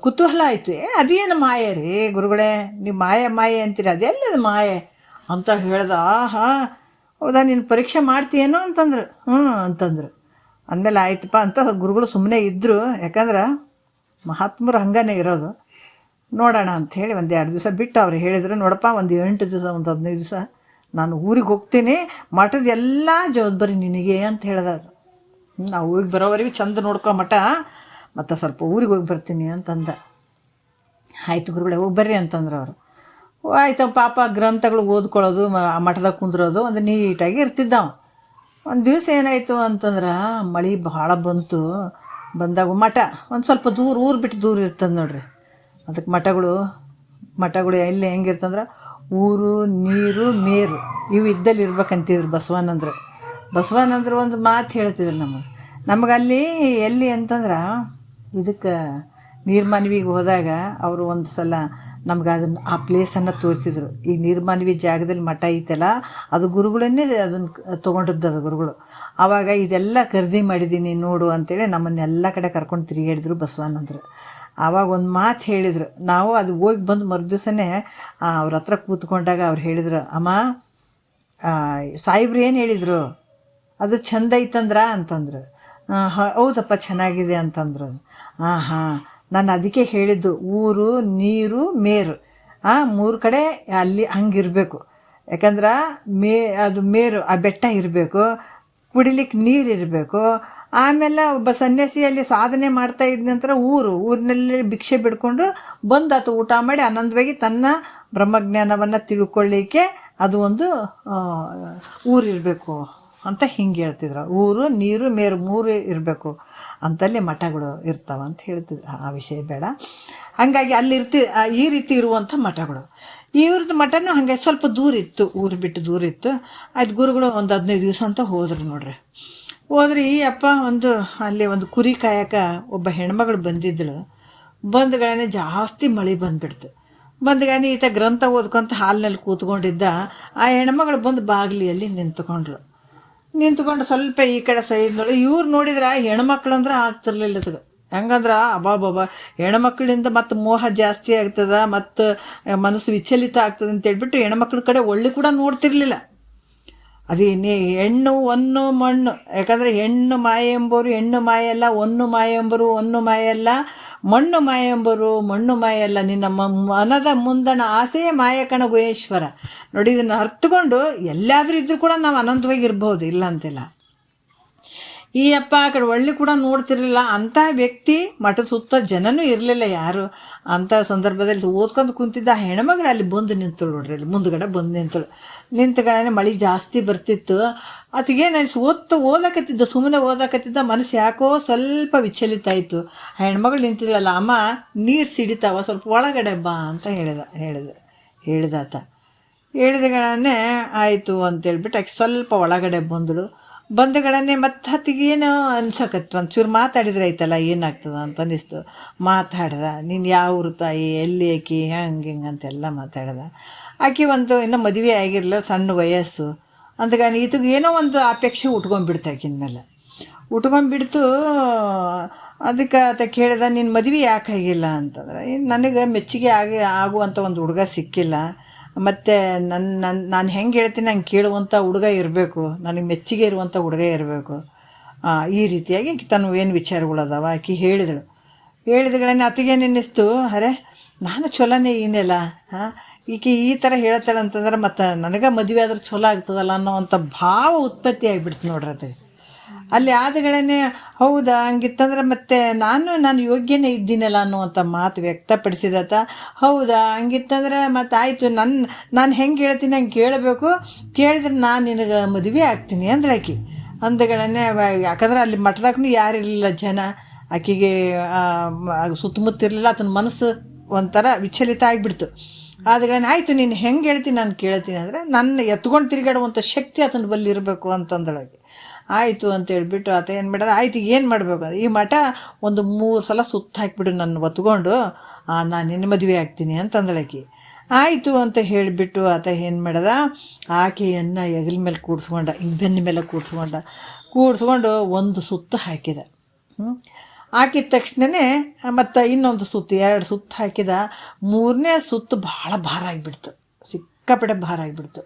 ಕುತೂಹಲ ಆಯಿತು. ಅದೇನು ಮಾಯೆ ರೀ ಗುರುಗಳೇ, ನೀವು ಮಾಯೆ ಅಂತೀರಿ, ಅದೆಲ್ಲದ ಮಾಯೆ ಅಂತ ಹೇಳ್ದ. ಆಹಾ ಹೌದಾ, ನೀನು ಪರೀಕ್ಷೆ ಮಾಡ್ತೀಯೇನೋ ಅಂತಂದ್ರು. ಅಂತಂದ್ರು. ಅಂದಮೇಲೆ ಆಯ್ತಪ್ಪ ಅಂತ ಗುರುಗಳು ಸುಮ್ಮನೆ ಇದ್ದರು. ಯಾಕಂದ್ರೆ ಮಹಾತ್ಮರು ಹಂಗನೇ ಇರೋದು. ನೋಡೋಣ ಅಂಥೇಳಿ ಒಂದು 2 ದಿವಸ ಬಿಟ್ಟು ಅವ್ರು ಹೇಳಿದರು, ನೋಡಪ್ಪ ಒಂದು 8 ದಿವಸ ಒಂದು 15 ದಿವಸ ನಾನು ಊರಿಗೆ ಹೋಗ್ತೀನಿ, ಮಠದ ಎಲ್ಲ ಜವಾಬ್ದಾರಿ ನಿನಗೆ ಅಂತ ಹೇಳ್ದ. ನಾವು ಊರಿಗೆ ಬರೋವರೆಗೂ ಚಂದ ನೋಡ್ಕೊ ಮಠ, ಮತ್ತು ಸ್ವಲ್ಪ ಊರಿಗೆ ಹೋಗಿ ಬರ್ತೀನಿ ಅಂತಂದ. ಆಯ್ತು ಗುರುಗಳೇ ಹೋಗಿ ಬರ್ರಿ ಅಂತಂದ್ರೆ ಅವರು. ಆಯ್ತು ಪಾಪ ಗ್ರಂಥಗಳು ಓದ್ಕೊಳ್ಳೋದು, ಮಠದಾಗ ಕುಂದ್ರೋದು ಒಂದು ನೀಟಾಗಿ ಇರ್ತಿದ್ದಾವ. ಒಂದು ದಿವಸ ಏನಾಯಿತು ಅಂತಂದ್ರೆ ಮಳೆ ಭಾಳ ಬಂದಾಗ ಮಠ ಒಂದು ಸ್ವಲ್ಪ ದೂರ, ಊರು ಬಿಟ್ಟು ದೂರ ಇರ್ತದೆ ನೋಡ್ರಿ. ಅದಕ್ಕೆ ಮಠಗಳು ಎಲ್ಲಿ ಹೆಂಗಿರ್ತಂದ್ರೆ ಊರು ನೀರು ಮೇರು ಇವು ಇದ್ದಲ್ಲಿ ಇರ್ಬೇಕಂತಿದ್ರು ಬಸವಣ್ಣಂದ್ರೆ ಒಂದು ಮಾತು ಹೇಳ್ತಿದ್ರು ನಮಗೆ ಅಲ್ಲಿ ಎಲ್ಲಿ ಅಂತಂದ್ರೆ ಇದಕ್ಕೆ ನೀರ್ಮಾನ್ವಿಗೆ ಹೋದಾಗ ಅವರು ಒಂದು ಸಲ ನಮ್ಗೆ ಅದನ್ನು ಆ ಪ್ಲೇಸನ್ನು ತೋರಿಸಿದ್ರು. ಈ ನೀರ್ಮಾನ್ವಿ ಜಾಗದಲ್ಲಿ ಮಠ ಐತಲ್ಲ, ಅದು ಗುರುಗಳನ್ನೇ ಅದನ್ನು ತೊಗೊಂಡಿದ್ದು, ಅದು ಗುರುಗಳು. ಆವಾಗ ಇದೆಲ್ಲ ಖರೀದಿ ಮಾಡಿದ್ದೀನಿ ನೋಡು ಅಂತೇಳಿ ನಮ್ಮನ್ನೆಲ್ಲ ಕಡೆ ಕರ್ಕೊಂಡು ತಿರುಗಾಡಿದ್ರು ಬಸವಣ್ಣಂದ್ರು. ಆವಾಗ ಒಂದು ಮಾತು ಹೇಳಿದರು. ನಾವು ಅದು ಹೋಗಿ ಬಂದು ಮರುದಿವಸನೇ ಅವ್ರ ಹತ್ರ ಕೂತ್ಕೊಂಡಾಗ ಅವ್ರು ಹೇಳಿದರು, ಅಮ್ಮ ಸಾಯಿಬ್ರು ಏನು ಹೇಳಿದರು, ಅದು ಚೆಂದ ಐತಂದ್ರ ಅಂತಂದ್ರು. ಹೌದಪ್ಪ ಚೆನ್ನಾಗಿದೆ ಅಂತಂದ್ರು. ಹಾಂ ನಾನು ಅದಕ್ಕೆ ಹೇಳಿದ್ದು, ಊರು ನೀರು ಮೇರು 3 ಕಡೆ ಅಲ್ಲಿ ಹಂಗಿರಬೇಕು. ಯಾಕಂದ್ರೆ ಅದು ಮೇರು ಆ ಬೆಟ್ಟ ಇರಬೇಕು, ಕುಡಿಲಿಕ್ಕೆ ನೀರು ಇರಬೇಕು. ಆಮೇಲೆ ಒಬ್ಬ ಸನ್ಯಾಸಿಯಲ್ಲಿ ಸಾಧನೆ ಮಾಡ್ತಾ ಇದ್ದ ನಂತರ ಊರಿನಲ್ಲಿ ಭಿಕ್ಷೆ ಬಿಡ್ಕೊಂಡು ಬಂದು ಆತ ಊಟ ಮಾಡಿ ಆನಂದವಾಗಿ ತನ್ನ ಬ್ರಹ್ಮಜ್ಞಾನವನ್ನು ತಿಳ್ಕೊಳ್ಳಿಕ್ಕೆ ಅದು ಒಂದು ಊರಿರಬೇಕು ಅಂತ ಹಿಂಗೆ ಹೇಳ್ತಿದ್ರು. ಊರು ನೀರು ಮೇರು 3 ಇರಬೇಕು ಅಂತಲ್ಲಿ ಮಠಗಳು ಇರ್ತಾವೆ ಅಂತ ಹೇಳ್ತಿದ್ರು. ಆ ವಿಷಯ ಬೇಡ. ಹಾಗಾಗಿ ಅಲ್ಲಿ ಈ ರೀತಿ ಇರುವಂಥ ಮಠಗಳು. ಇವ್ರದ್ದು ಮಠನೂ ಹಾಗೆ ಸ್ವಲ್ಪ ದೂರ ಇತ್ತು, ಊರು ಬಿಟ್ಟು ದೂರ ಇತ್ತು. ಆಯ್ತು ಗುರುಗಳು ಒಂದು 15 ದಿವಸ ಅಂತ ಹೋದ್ರು ನೋಡ್ರಿ. ಹೋದ್ರಿ ಅಪ್ಪ ಅಲ್ಲಿ ಒಂದು ಕುರಿ ಕಾಯಕ್ಕೆ ಒಬ್ಬ ಹೆಣ್ಮಗಳು ಬಂದಿದ್ದಳು. ಬಂದ್ಗಳೇ ಜಾಸ್ತಿ ಮಳೆ ಬಂದುಬಿಡ್ತು. ಬಂದ್ಗಾನೆ ಈತ ಗ್ರಂಥ ಓದ್ಕೊಂತ ಹಾಲಿನಲ್ಲಿ ಕೂತ್ಕೊಂಡಿದ್ದ. ಆ ಹೆಣ್ಮಗಳು ಬಂದು ಬಾಗಿಲಿಯಲ್ಲಿ ನಿಂತ್ಕೊಂಡು ಸ್ವಲ್ಪ ಈ ಕಡೆ ಸೈಡ್ನಳು. ಇವ್ರು ನೋಡಿದ್ರೆ ಹೆಣ್ಮಕ್ಳು ಅಂದ್ರೆ ಆಗ್ತಿರ್ಲಿಲ್ಲ ಅದಕ್ಕೆ. ಹೆಂಗಂದ್ರೆ ಅಬ್ಬಾಬಾಬಾ ಹೆಣ್ಮಕ್ಳಿಂದ ಮತ್ತು ಮೋಹ ಜಾಸ್ತಿ ಆಗ್ತದೆ, ಮತ್ತು ಮನಸ್ಸು ವಿಚಲಿತ ಆಗ್ತದೆ ಅಂತೇಳ್ಬಿಟ್ಟು ಹೆಣ್ಮಕ್ಳ ಕಡೆ ಒಳ್ಳೆ ಕೂಡ ನೋಡ್ತಿರ್ಲಿಲ್ಲ. ಅದೇನೇ ಹೆಣ್ಣು ಒನ್ನು ಮಣ್ಣು. ಯಾಕಂದರೆ ಹೆಣ್ಣು ಮಾಯೆ ಎಂಬೋರು ಹೆಣ್ಣು ಮಾಯಲ್ಲ, ಒನ್ನು ಮಾಯೆ ಎಂಬರು ಒನ್ನು ಮಾಯಲ್ಲ, ಮಣ್ಣು ಮಾಯೆ ಎಂಬರು ಮಣ್ಣು ಮಾಯಲ್ಲ, ನಿನ್ನ ಮನದ ಮುಂದಣ ಆಸೆಯೇ ಮಾಯ ಕಣ ಗುಹೇಶ್ವರ. ನೋಡಿ, ಇದನ್ನು ಅರ್ಥಕೊಂಡು ಎಲ್ಲಾದರೂ ಇದ್ರೂ ಕೂಡ ನಾವು ಆನಂದವಾಗಿರ್ಬೋದು, ಇಲ್ಲ ಅಂತಿಲ್ಲ. ಈ ಅಪ್ಪ ಆ ಕಡೆ ಒಳ್ಳೆ ಕೂಡ ನೋಡ್ತಿರ್ಲಿಲ್ಲ. ಅಂಥ ವ್ಯಕ್ತಿ ಮಠದ ಸುತ್ತ ಜನನೂ ಇರಲಿಲ್ಲ ಯಾರು. ಅಂಥ ಸಂದರ್ಭದಲ್ಲಿ ಓದ್ಕೊಂಡು ಕುಂತಿದ್ದ ಆ ಹೆಣ್ಮಗಳು ಅಲ್ಲಿ ಬಂದು ನಿಂತಳು ನೋಡ್ರಿ. ಅಲ್ಲಿ ಮುಂದ್ಗಡೆ ಬಂದು ನಿಂತಗಳೇ ಮಳೆ ಜಾಸ್ತಿ ಬರ್ತಿತ್ತು. ಅದಕ್ಕೇನು ಓದಕತ್ತಿದ್ದ, ಸುಮ್ಮನೆ ಓದಕತ್ತಿದ್ದ. ಮನಸ್ಸು ಯಾಕೋ ಸ್ವಲ್ಪ ವಿಚಲಿತ ಆಯಿತು. ಆ ಹೆಣ್ಮಗಳು ನಿಂತಿದ್ಳಲ್ಲ, ಅಮ್ಮ ನೀರು ಸಿಡಿತಾವ, ಸ್ವಲ್ಪ ಒಳಗಡೆ ಬಾ ಅಂತ ಹೇಳಿದಾತ. ಹೇಳಿದಗಳನ್ನೇ ಆಯಿತು ಅಂತೇಳ್ಬಿಟ್ಟು ಆಕೆ ಸ್ವಲ್ಪ ಒಳಗಡೆ ಬಂದಗಳನ್ನೇ ಮತ್ತೆ ಹತ್ತಿಗೇನೋ ಅನ್ಸಕತ್ತು. ಒಂಚೂರು ಮಾತಾಡಿದ್ರೆ ಆಯ್ತಲ್ಲ, ಏನಾಗ್ತದೆ ಅಂತ ಅನ್ನಿಸ್ತು. ಮಾತಾಡ್ದ, ನೀನು ಯಾವ ಊರು ತಾಯಿ, ಎಲ್ಲಿ ಆಕಿ, ಹಿಂಗೆ ಅಂತೆಲ್ಲ ಮಾತಾಡ್ದ. ಆಕೆ ಇನ್ನೂ ಮದುವೆ ಆಗಿರಲಿಲ್ಲ, ಸಣ್ಣ ವಯಸ್ಸು. ಅಂದ್ಗಾನಿ ಈತಗೆ ಏನೋ ಒಂದು ಅಪೇಕ್ಷೆ ಉಟ್ಕೊಂಡ್ಬಿಡ್ತು ಆಕಿನ ಮೇಲೆ. ಉಟ್ಕೊಂಡ್ಬಿಡ್ತು. ಅದಕ್ಕೆ ಆತ ಕೇಳಿದ, ನಿನ್ನ ಮದುವೆ ಯಾಕೆ ಆಗಿಲ್ಲ ಅಂತಂದ್ರೆ, ನನಗೆ ಮೆಚ್ಚುಗೆ ಆಗುವಂಥ ಒಂದು ಹುಡುಗ ಸಿಕ್ಕಿಲ್ಲ, ಮತ್ತು ನಾನು ಹೆಂಗೆ ಹೇಳ್ತೀನಿ ಹಂಗೆ ಕೇಳುವಂಥ ಹುಡುಗ ಇರಬೇಕು, ನನಗೆ ಮೆಚ್ಚುಗೆ ಇರುವಂಥ ಹುಡುಗ ಇರಬೇಕು. ಈ ರೀತಿಯಾಗಿ ತನ್ನ ಏನು ವಿಚಾರಗಳದಾವ ಆಕೆ ಹೇಳಿದಗಳೇ ಆತಗೇನು ಅನ್ನಿಸ್ತು, ಅರೆ ನಾನು ಚಲೋನೇ ಏನಿಲ್ಲ, ಈಕೆ ಈ ಥರ ಹೇಳ್ತಾಳೆ ಅಂತಂದ್ರೆ ಮತ್ತು ನನಗೆ ಮದುವೆ ಆದ್ರೆ ಚಲೋ ಆಗ್ತದಲ್ಲ ಅನ್ನೋವಂಥ ಭಾವ ಉತ್ಪತ್ತಿ ಆಗಿಬಿಡ್ತು ನೋಡ್ರಿ ಅದು. ಅಲ್ಲಿ ಆದಗಳೇ ಹೌದಾ, ಹಂಗಿತ್ತಂದ್ರೆ ಮತ್ತೆ ನಾನು ಯೋಗ್ಯನೇ ಇದ್ದೀನಲ್ಲ ಅನ್ನುವಂಥ ಮಾತು ವ್ಯಕ್ತಪಡಿಸಿದಾತ. ಹೌದಾ, ಹಂಗಿತ್ತಂದ್ರೆ ಮತ್ತು ಆಯಿತು, ನಾನು ಹೆಂಗೆ ಹೇಳ್ತೀನಿ ಹಂಗೆ ಕೇಳಬೇಕು, ಕೇಳಿದ್ರೆ ನಾನು ನಿನಗೆ ಮದುವೆ ಆಗ್ತೀನಿ ಅಂದ್ರೆ ಆಕೆ ಅಂದಗಳೇ. ಯಾಕಂದ್ರೆ ಅಲ್ಲಿ ಮಠದಾಗೂ ಯಾರಿರಲಿಲ್ಲ ಜನ, ಆಕೆಗೆ ಸುತ್ತಮುತ್ತ ಇರಲಿಲ್ಲ. ಆತನ ಮನಸ್ಸು ಒಂಥರ ವಿಚಲಿತ ಆಗಿಬಿಡ್ತು. ಆದಗಳೇ ಆಯಿತು, ನೀನು ಹೆಂಗೆ ಹೇಳ್ತೀನಿ ನಾನು ಕೇಳ್ತೀನಿ ಅಂದರೆ, ನನ್ನ ಎತ್ಕೊಂಡು ತಿರುಗಾಡುವಂಥ ಶಕ್ತಿ ಆತನ ಬಲ್ಲಿ ಇರಬೇಕು ಅಂತಂದಳಾಗೆ. ಆಯಿತು ಅಂತ ಹೇಳ್ಬಿಟ್ಟು ಆತ ಏನು ಮಾಡೋದು, ಆಯ್ತು ಏನು ಮಾಡಬೇಕು, ಈ ಮಠ ಒಂದು 3 ಸಲ ಸುತ್ತ ಹಾಕಿಬಿಡು ನನ್ನ ಒತ್ಕೊಂಡು, ನಾನು ನಿನ್ನ ಮದುವೆ ಆಗ್ತೀನಿ ಅಂತಂದಳಕಿ. ಆಯಿತು ಅಂತ ಹೇಳಿಬಿಟ್ಟು ಆತ ಏನು ಮಾಡ್ದ, ಆಕೆಯನ್ನು ಹೆಗಲ ಮೇಲೆ ಕೂಡಿಸ್ಕೊಂಡ, ಬೆನ್ನ ಮೇಲೆ ಕೂಡಿಸ್ಕೊಂಡು ಒಂದು ಸುತ್ತು ಹಾಕಿದ. ಹಾಕಿದ ತಕ್ಷಣವೇ ಮತ್ತು ಇನ್ನೊಂದು ಸುತ್ತು, 2 ಸುತ್ತು ಹಾಕಿದ. 3ನೇ ಸುತ್ತು ಭಾಳ ಭಾರ ಆಗಿಬಿಡ್ತು, ಸಿಕ್ಕಾಪಟ್ಟೆ ಭಾರ ಆಗಿಬಿಡ್ತು.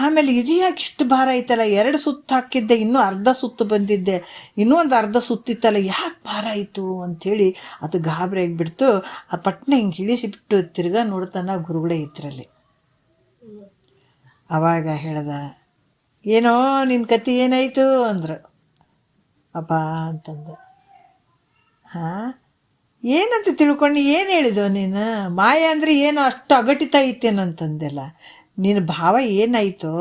ಆಮೇಲೆ ಇದು ಯಾಕೆ ಇಷ್ಟು ಭಾರ ಐತಲ್ಲ, 2 ಸುತ್ತು ಹಾಕಿದ್ದೆ, ಇನ್ನೂ ಅರ್ಧ ಸುತ್ತು ಬಂದಿದ್ದೆ, ಇನ್ನೂ ಒಂದು ಅರ್ಧ ಸುತ್ತಿತ್ತಲ್ಲ, ಯಾಕೆ ಭಾರ ಆಯಿತು ಅಂಥೇಳಿ ಅದು ಗಾಬರಿ ಆಗಿಬಿಡ್ತು. ಆ ಪಟ್ನ ಹಿಂಗೆ ಇಳಿಸಿಬಿಟ್ಟು ತಿರ್ಗಾ ನೋಡ್ತಾನ ಗುರುಗಳೇ ಇದ್ರಲ್ಲಿ. ಆವಾಗ ಹೇಳ್ದ, ಏನೋ ನಿನ್ನ ಕತೆ ಏನಾಯಿತು ಅಂದರು. ಅಪ್ಪ ಅಂತಂದೆ. ಏನಂತ ತಿಳ್ಕೊಂಡು ಏನು ಹೇಳಿದವ ನೀನು, ಮಾಯ ಅಂದರೆ ಏನು ಅಷ್ಟು ಅಘಟಿತ ಐತೇನಂತಂದೆಲ್ಲ, ನಿನ್ನ ಭಾವ ಏನಾಯಿತು,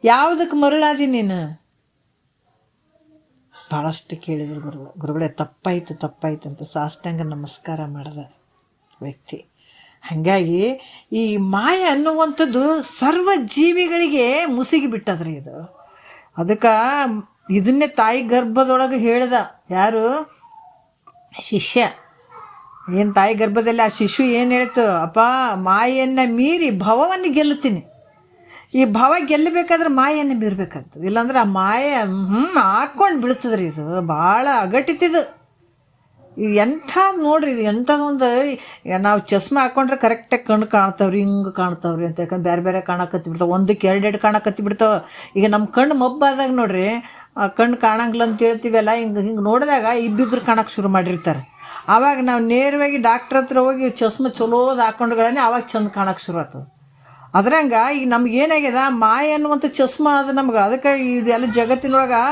ಯಾವುದಕ್ಕೆ ಮರುಳಾದಿ ನೀನು? ಭಾಳಷ್ಟು ಕೇಳಿದ್ರು ಗುರುಗಳೇ ತಪ್ಪಾಯ್ತು ಅಂತ ಸಾಷ್ಟಾಂಗ ನಮಸ್ಕಾರ ಮಾಡಿದ ವ್ಯಕ್ತಿ. ಹಾಗಾಗಿ ಈ ಮಾಯ ಅನ್ನುವಂಥದ್ದು ಸರ್ವ ಜೀವಿಗಳಿಗೆ ಮುಸುಗಿ ಬಿಟ್ಟದ್ರಿ ಇದು. ಅದಕ್ಕೆ ಇದನ್ನೇ ತಾಯಿ ಗರ್ಭದೊಳಗೆ ಹೇಳ್ದ ಯಾರು, ಶಿಷ್ಯ. ಏನು ತಾಯಿ ಗರ್ಭದಲ್ಲಿ ಆ ಶಿಶು ಏನು ಹೇಳ್ತು, ಅಪ್ಪ ಮಾಯನ್ನು ಮೀರಿ ಭವವನ್ನು ಗೆಲ್ಲುತ್ತೀನಿ. ಈ ಭವ ಗೆಲ್ಲಬೇಕಾದ್ರೆ ಮಾಯನ್ನು ಮೀರ್ಬೇಕಾಗ್ತದೆ, ಇಲ್ಲಾಂದ್ರೆ ಆ ಮಾಯ ಹಾಕ್ಕೊಂಡು ಬೀಳ್ತದ್ರಿ. ಇದು ಭಾಳ ಅಘಟಿತಿದು. ಇದು ಎಂಥದ್ದು ನೋಡ್ರಿ, ಇದು ಎಂಥದೊಂದು. ನಾವು ಚಸ್ಮಾ ಹಾಕ್ಕೊಂಡ್ರೆ ಕರೆಕ್ಟಾಗಿ ಕಣ್ಣು ಕಾಣ್ತಾವ್ರಿ, ಹಿಂಗೆ ಕಾಣ್ತಾವ್ರಿ ಅಂತ. ಯಾಕಂದ್ರೆ ಬೇರೆ ಬೇರೆ ಕಾಣಕತ್ತಿ ಬಿಡ್ತಾವೆ, ಒಂದಕ್ಕೆ 2 ಕಾಣಕತ್ತಿ ಬಿಡ್ತಾವೆ. ಈಗ ನಮ್ಮ ಕಣ್ಣು ಮಬ್ಬಾದಾಗ ನೋಡ್ರಿ, ಕಣ್ಣು ಕಾಣಂಗಿಲ್ಲ ಅಂತ ಹೇಳ್ತೀವಲ್ಲ, ಹಿಂಗೆ ನೋಡಿದಾಗ ಇಬ್ಬಿಬ್ರು ಕಾಣಕ್ಕೆ ಶುರು ಮಾಡಿರ್ತಾರೆ. ಆವಾಗ ನಾವು ನೇರವಾಗಿ ಡಾಕ್ಟ್ರ್ ಹತ್ರ ಹೋಗಿ ಚಸ್ಮಾ ಚಲೋದು ಹಾಕೊಂಡ್ಗಳೇ ಆವಾಗ ಚಂದ ಕಾಣಕ್ಕೆ ಶುರು ಆಗ್ತದೆ. ಅದ್ರಂಗೆ ಈಗ ನಮ್ಗೆ ಏನಾಗ್ಯದ, ಮಾಯ ಅನ್ನುವಂಥ ಚಸ್ಮಾ ಅದು ನಮ್ಗೆ. ಅದಕ್ಕೆ ಇದೆಲ್ಲ ಜಗತ್ತಿನೊಳಗೆ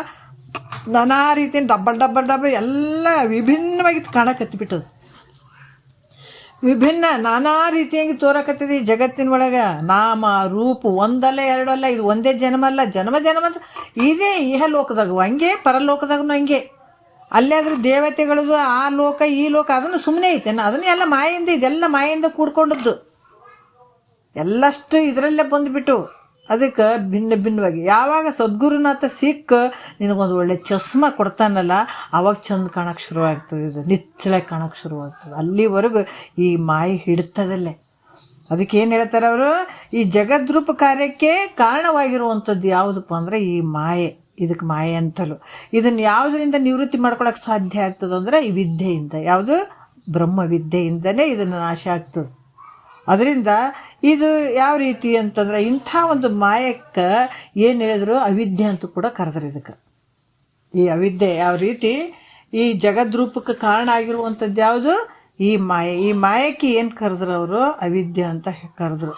ನಾನಾ ರೀತಿಯ ಡಬ್ಬಲ್ ಎಲ್ಲ ವಿಭಿನ್ನವಾಗಿ ಕಾಣಕತ್ತಿಬಿಟ್ಟದು. ವಿಭಿನ್ನ ನಾನಾ ರೀತಿಯಾಗಿ ತೋರಕತ್ತಿದೆ ಈ ಜಗತ್ತಿನೊಳಗೆ. ನಾಮ ರೂಪ ಒಂದಲ್ಲ 2 ಅಲ್ಲ, ಇದು ಒಂದೇ ಜನ್ಮ ಅಲ್ಲ, ಜನ್ಮ ಅಂತ ಇದೇ ಇಹಲೋಕದಾಗೂ ಹಂಗೆ, ಪರಲೋಕದಾಗೂ ಹಂಗೆ. ಅಲ್ಲೇ ಆದರೂ ದೇವತೆಗಳದು ಆ ಲೋಕ ಈ ಲೋಕ ಅದನ್ನು ಸುಮ್ಮನೆ ಐತೇನ, ಅದನ್ನು ಎಲ್ಲ ಮಾಯಿಂದ, ಇದೆಲ್ಲ ಮಾಯಿಂದ ಕೂಡ್ಕೊಂಡದ್ದು ಎಲ್ಲಷ್ಟು ಇದರಲ್ಲೇ ಬಂದುಬಿಟ್ಟು. ಅದಕ್ಕೆ ಭಿನ್ನವಾಗಿ ಯಾವಾಗ ಸದ್ಗುರುನಾಥ ಸಿಕ್ಕ ನಿನಗೊಂದು ಒಳ್ಳೆ ಚಸ್ಮಾ ಕೊಡ್ತಾನಲ್ಲ, ಆವಾಗ ಚಂದ ಕಾಣಕ್ಕೆ ಶುರುವಾಗ್ತದೆ, ಇದು ನಿಚ್ಚಳಾಗಿ ಕಾಣಕ್ಕೆ ಶುರುವಾಗ್ತದೆ. ಅಲ್ಲಿವರೆಗೂ ಈ ಮಾಯೆ ಹಿಡ್ತದಲ್ಲೇ. ಅದಕ್ಕೆ ಏನು ಹೇಳ್ತಾರೆ ಅವರು, ಈ ಜಗದ್ರೂಪ ಕಾರ್ಯಕ್ಕೆ ಕಾರಣವಾಗಿರುವಂಥದ್ದು ಯಾವುದಪ್ಪ ಅಂದರೆ ಈ ಮಾಯೆ. ಇದಕ್ಕೆ ಮಾಯೆ ಅಂತಲೂ. ಇದನ್ನು ಯಾವುದರಿಂದ ನಿವೃತ್ತಿ ಮಾಡ್ಕೊಳಕ್ಕೆ ಸಾಧ್ಯ ಆಗ್ತದೆ ಈ ವಿದ್ಯೆಯಿಂದ. ಯಾವುದು? ಬ್ರಹ್ಮವಿದ್ಯೆಯಿಂದನೇ ಇದನ್ನು ನಾಶ ಆಗ್ತದೆ. ಅದರಿಂದ ಇದು ಯಾವ ರೀತಿ ಅಂತಂದ್ರೆ, ಇಂಥ ಒಂದು ಮಾಯಕ್ಕೆ ಏನು ಹೇಳಿದ್ರು ಅವಿದ್ಯೆ ಅಂತ ಕೂಡ ಕರೆದ್ರು ಇದಕ್ಕೆ. ಈ ಅವಿದ್ಯೆ ಯಾವ ರೀತಿ ಈ ಜಗದ್ರೂಪಕ್ಕೆ ಕಾರಣ ಆಗಿರುವಂಥದ್ದು ಯಾವುದು? ಈ ಮಾಯೆ. ಈ ಮಾಯಕ್ಕೆ ಏನು ಕರೆದ್ರು ಅವರು? ಅವಿದ್ಯೆ ಅಂತ ಕರೆದ್ರು.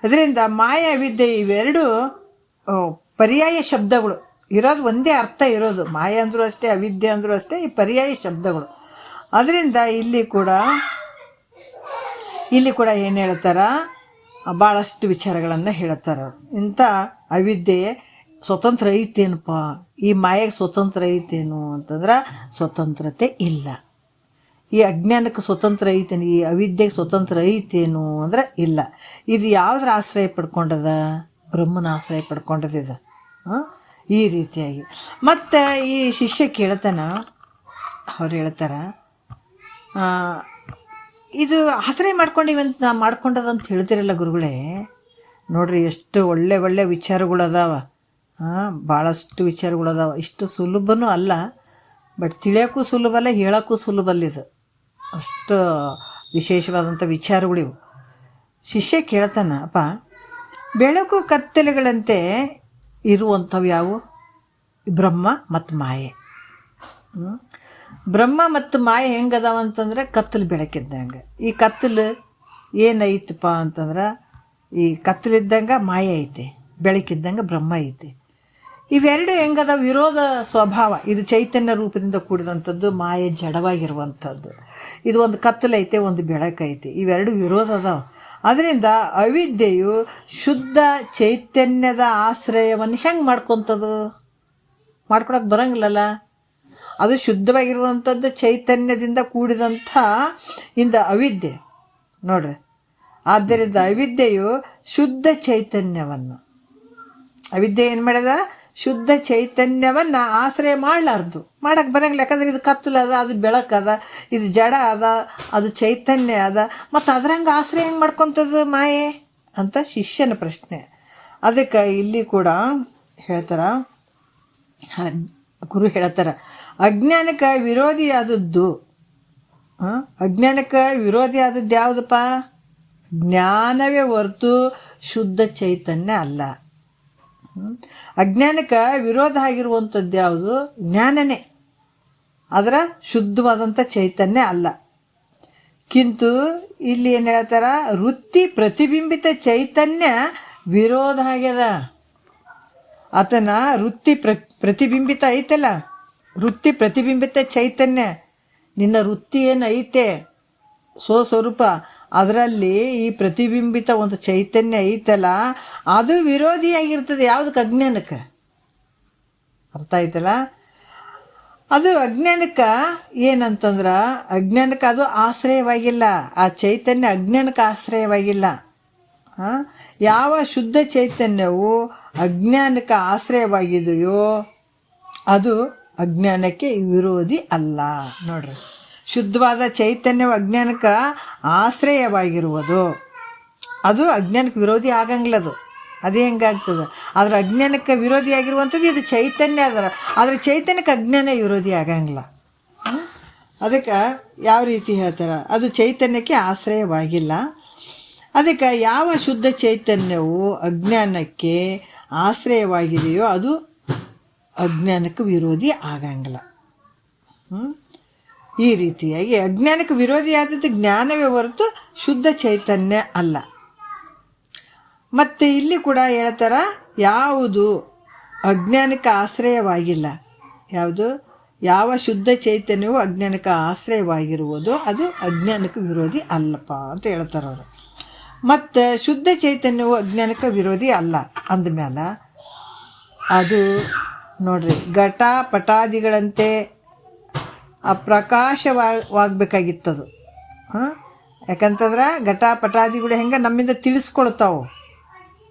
ಅದರಿಂದ ಮಾಯೆ ಅವಿದ್ಯೆ ಇವೆರಡು ಪರ್ಯಾಯ ಶಬ್ದಗಳು ಇರೋದು, ಒಂದೇ ಅರ್ಥ ಇರೋದು. ಮಾಯೆ ಅಂದರೂ ಅಷ್ಟೇ, ಅವಿದ್ಯೆ ಅಂದರೂ ಅಷ್ಟೇ, ಈ ಪರ್ಯಾಯ ಶಬ್ದಗಳು. ಅದರಿಂದ ಇಲ್ಲಿ ಕೂಡ ಏನು ಹೇಳ್ತಾರೆ, ಭಾಳಷ್ಟು ವಿಚಾರಗಳನ್ನು ಹೇಳ್ತಾರೆ. ಇಂಥ ಅವಿದ್ಯೆ ಸ್ವತಂತ್ರ ಐತೇನಪ್ಪ, ಈ ಮಾಯೆಗೆ ಸ್ವತಂತ್ರ ಐತೇನು ಅಂತಂದ್ರೆ ಸ್ವತಂತ್ರತೆ ಇಲ್ಲ. ಈ ಅಜ್ಞಾನಕ್ಕೆ ಸ್ವತಂತ್ರ ಐತೇನು, ಈ ಅವಿದ್ಯೆಗೆ ಸ್ವತಂತ್ರ ಐತೇನು ಅಂದರೆ ಇಲ್ಲ. ಇದು ಯಾವುದ್ರ ಆಶ್ರಯ ಪಡ್ಕೊಂಡದ? ಬ್ರಹ್ಮನ ಆಶ್ರಯ ಪಡ್ಕೊಂಡದಿದೆ. ಈ ರೀತಿಯಾಗಿ ಮತ್ತು ಈ ಶಿಷ್ಯ ಕೇಳ್ತಾನ, ಅವ್ರು ಹೇಳ್ತಾರೆ, ಇದು ಆಶ್ರಯ ಮಾಡ್ಕೊಂಡಿವಂತ ಮಾಡ್ಕೊಂಡದಂತ ಹೇಳ್ತಿರಲ್ಲ ಗುರುಗಳೇ. ನೋಡ್ರಿ ಎಷ್ಟು ಒಳ್ಳೆ ವಿಚಾರಗಳದಾವ, ಭಾಳಷ್ಟು ವಿಚಾರಗಳದಾವ. ಇಷ್ಟು ಸುಲಭನೂ ಅಲ್ಲ, ಬಟ್ ತಿಳಿಯೋಕ್ಕೂ ಸುಲಭ ಅಲ್ಲ, ಹೇಳೋಕ್ಕೂ ಸುಲಭ ಅಲ್ಲ. ಇದು ಅಷ್ಟು ವಿಶೇಷವಾದಂಥ ವಿಚಾರಗಳಿವು. ಶಿಷ್ಯ ಕೇಳ್ತಾನ, ಅಪ್ಪ ಬೆಳಕು ಕತ್ತಲೆಗಳಂತೆ ಇರುವಂಥವು ಯಾವುವು? ಬ್ರಹ್ಮ ಮತ್ತು ಮಾಯೆ. ಬ್ರಹ್ಮ ಮತ್ತು ಮಾಯೆ ಹೆಂಗದಾವ ಅಂತಂದ್ರೆ ಕತ್ತಲು ಬೆಳಕಿದ್ದಂಗೆ. ಈ ಕತ್ತಲು ಏನೈತಪ್ಪ ಅಂತಂದ್ರೆ, ಈ ಕತ್ತಲಿದ್ದಂಗೆ ಮಾಯೆ ಐತೆ, ಬೆಳಕಿದ್ದಂಗೆ ಬ್ರಹ್ಮ ಐತೆ. ಇವೆರಡು ಹೆಂಗದ? ವಿರೋಧ ಸ್ವಭಾವ. ಇದು ಚೈತನ್ಯ ರೂಪದಿಂದ ಕೂಡಿದಂಥದ್ದು, ಮಾಯೆ ಜಡವಾಗಿರುವಂಥದ್ದು. ಇದು ಒಂದು ಕತ್ತಲೈತೆ, ಒಂದು ಬೆಳಕೈತೆ, ಇವೆರಡು ವಿರೋಧ ಅದಾವ. ಅದರಿಂದ ಅವಿದ್ಯೆಯು ಶುದ್ಧ ಚೈತನ್ಯದ ಆಶ್ರಯವನ್ನು ಹೆಂಗೆ ಮಾಡ್ಕೊತದು? ಮಾಡ್ಕೊಳಕ್ಕೆ ಬರೋಂಗಿಲ್ಲಲ್ಲ. ಅದು ಶುದ್ಧವಾಗಿರುವಂಥದ್ದು ಚೈತನ್ಯದಿಂದ ಕೂಡಿದಂಥ ಇಂದ ಅವಿದ್ಯೆ ನೋಡ್ರಿ. ಆದ್ದರಿಂದ ಅವಿದ್ಯೆಯು ಶುದ್ಧ ಚೈತನ್ಯವನ್ನು, ಅವಿದ್ಯೆ ಏನು ಮಾಡ್ಯದ? ಶುದ್ಧ ಚೈತನ್ಯವನ್ನು ಆಶ್ರಯ ಮಾಡಲಾರ್ದು, ಮಾಡೋಕ್ಕೆ ಬರೋಂಗಿಲ್ಲ. ಯಾಕಂದ್ರೆ ಇದು ಕತ್ತಲದ, ಅದು ಬೆಳಕದ, ಇದು ಜಡ ಅದ, ಅದು ಚೈತನ್ಯ ಅದ, ಮತ್ತು ಅದ್ರಂಗೆ ಆಶ್ರಯ ಹೆಂಗೆ ಮಾಡ್ಕೊತದ್ದು ಮಾಯೆ ಅಂತ ಶಿಷ್ಯನ ಪ್ರಶ್ನೆ. ಅದಕ್ಕೆ ಇಲ್ಲಿ ಕೂಡ ಹೇಳ್ತಾರೆ, ಗುರು ಹೇಳ್ತಾರೆ, ಅಜ್ಞಾನಕ್ಕೆ ವಿರೋಧಿಯಾದದ್ದು ಅಜ್ಞಾನಕ್ಕೆ ವಿರೋಧಿ ಆದದ್ದು ಯಾವುದಪ್ಪ? ಜ್ಞಾನವೇ ಹೊರತು ಶುದ್ಧ ಚೈತನ್ಯ ಅಲ್ಲ. ಅಜ್ಞಾನಕ್ಕೆ ವಿರೋಧ ಆಗಿರುವಂಥದ್ದು ಯಾವುದು? ಜ್ಞಾನನೇ. ಅದರ ಶುದ್ಧವಾದಂಥ ಚೈತನ್ಯ ಅಲ್ಲ. ಕಿಂತು ಇಲ್ಲಿ ಏನು ಹೇಳ್ತಾರ, ವೃತ್ತಿ ಪ್ರತಿಬಿಂಬಿತ ಚೈತನ್ಯ ವಿರೋಧ ಆಗ್ಯದ. ಆತನ ವೃತ್ತಿ ಪ್ರತಿಬಿಂಬಿತ ಐತಲ್ಲ, ವೃತ್ತಿ ಪ್ರತಿಬಿಂಬಿತ ಚೈತನ್ಯ, ನಿನ್ನ ವೃತ್ತಿ ಏನು ಐತೆ ಸ್ವರೂಪ, ಅದರಲ್ಲಿ ಈ ಪ್ರತಿಬಿಂಬಿತ ಒಂದು ಚೈತನ್ಯ ಐತಲ್ಲ, ಅದು ವಿರೋಧಿಯಾಗಿರ್ತದೆ. ಯಾವುದಕ್ಕೆ? ಅಜ್ಞಾನಕ್ಕೆ. ಅರ್ಥ ಆಯ್ತಲ್ಲ? ಅದು ಅಜ್ಞಾನಕ್ಕೆ ಏನಂತಂದ್ರೆ, ಅಜ್ಞಾನಕ್ಕೆ ಅದು ಆಶ್ರಯವಾಗಿಲ್ಲ. ಆ ಚೈತನ್ಯ ಅಜ್ಞಾನಕ್ಕೆ ಆಶ್ರಯವಾಗಿಲ್ಲ. ಯಾವ ಶುದ್ಧ ಚೈತನ್ಯವು ಅಜ್ಞಾನಕ್ಕೆ ಆಶ್ರಯವಾಗಿದೆಯೋ ಅದು ಅಜ್ಞಾನಕ್ಕೆ ವಿರೋಧಿ ಅಲ್ಲ. ನೋಡ್ರಿ, ಶುದ್ಧವಾದ ಚೈತನ್ಯವು ಅಜ್ಞಾನಕ್ಕೆ ಆಶ್ರಯವಾಗಿರುವುದು ಅದು ಅಜ್ಞಾನಕ್ಕೆ ವಿರೋಧಿ ಆಗಂಗಿಲ್ಲ. ಅದು ಹೆಂಗಾಗ್ತದೆ? ಆದರೆ ಅಜ್ಞಾನಕ್ಕೆ ವಿರೋಧಿಯಾಗಿರುವಂಥದ್ದು ಇದು ಚೈತನ್ಯ ಅದರ, ಆದರೆ ಚೈತನ್ಯಕ್ಕೆ ಅಜ್ಞಾನ ವಿರೋಧಿ ಆಗಂಗಿಲ್ಲ. ಅದಕ್ಕೆ ಯಾವ ರೀತಿ ಹೇಳ್ತಾರೆ, ಅದು ಚೈತನ್ಯಕ್ಕೆ ಆಶ್ರಯವಾಗಿಲ್ಲ. ಅದಕ್ಕೆ ಯಾವ ಶುದ್ಧ ಚೈತನ್ಯವು ಅಜ್ಞಾನಕ್ಕೆ ಆಶ್ರಯವಾಗಿದೆಯೋ ಅದು ಅಜ್ಞಾನಕ್ಕೆ ವಿರೋಧಿ ಆಗಂಗಿಲ್ಲ. ಈ ರೀತಿಯಾಗಿ ಅಜ್ಞಾನಕ್ಕೆ ವಿರೋಧಿಯಾದದ್ದು ಜ್ಞಾನವೇ ಹೊರತು ಶುದ್ಧ ಚೈತನ್ಯ ಅಲ್ಲ. ಮತ್ತು ಇಲ್ಲಿ ಕೂಡ ಹೇಳ್ತಾರ, ಯಾವುದು ಅಜ್ಞಾನಕ್ಕೆ ಆಶ್ರಯವಾಗಿಲ್ಲ, ಯಾವುದು ಯಾವ ಶುದ್ಧ ಚೈತನ್ಯವು ಅಜ್ಞಾನಕ್ಕೆ ಆಶ್ರಯವಾಗಿರುವುದು ಅದು ಅಜ್ಞಾನಕ್ಕೆ ವಿರೋಧಿ ಅಲ್ಲಪ್ಪ ಅಂತ ಹೇಳ್ತಾರೆ ಅವರು. ಮತ್ತು ಶುದ್ಧ ಚೈತನ್ಯವು ಅಜ್ಞಾನಕ್ಕೆ ವಿರೋಧಿ ಅಲ್ಲ ಅಂದಮೇಲೆ ಅದು ನೋಡ್ರಿ ಘಟ ಪಟಾದಿಗಳಂತೆ ಅಪ್ರಕಾಶವಾಗಬೇಕಾಗಿತ್ತದು. ಯಾಕಂತಂದ್ರೆ ಘಟ ಪಟಾದಿಗಳು ಹೆಂಗೆ ನಮ್ಮಿಂದ ತಿಳಿಸ್ಕೊಳ್ತಾವೆ.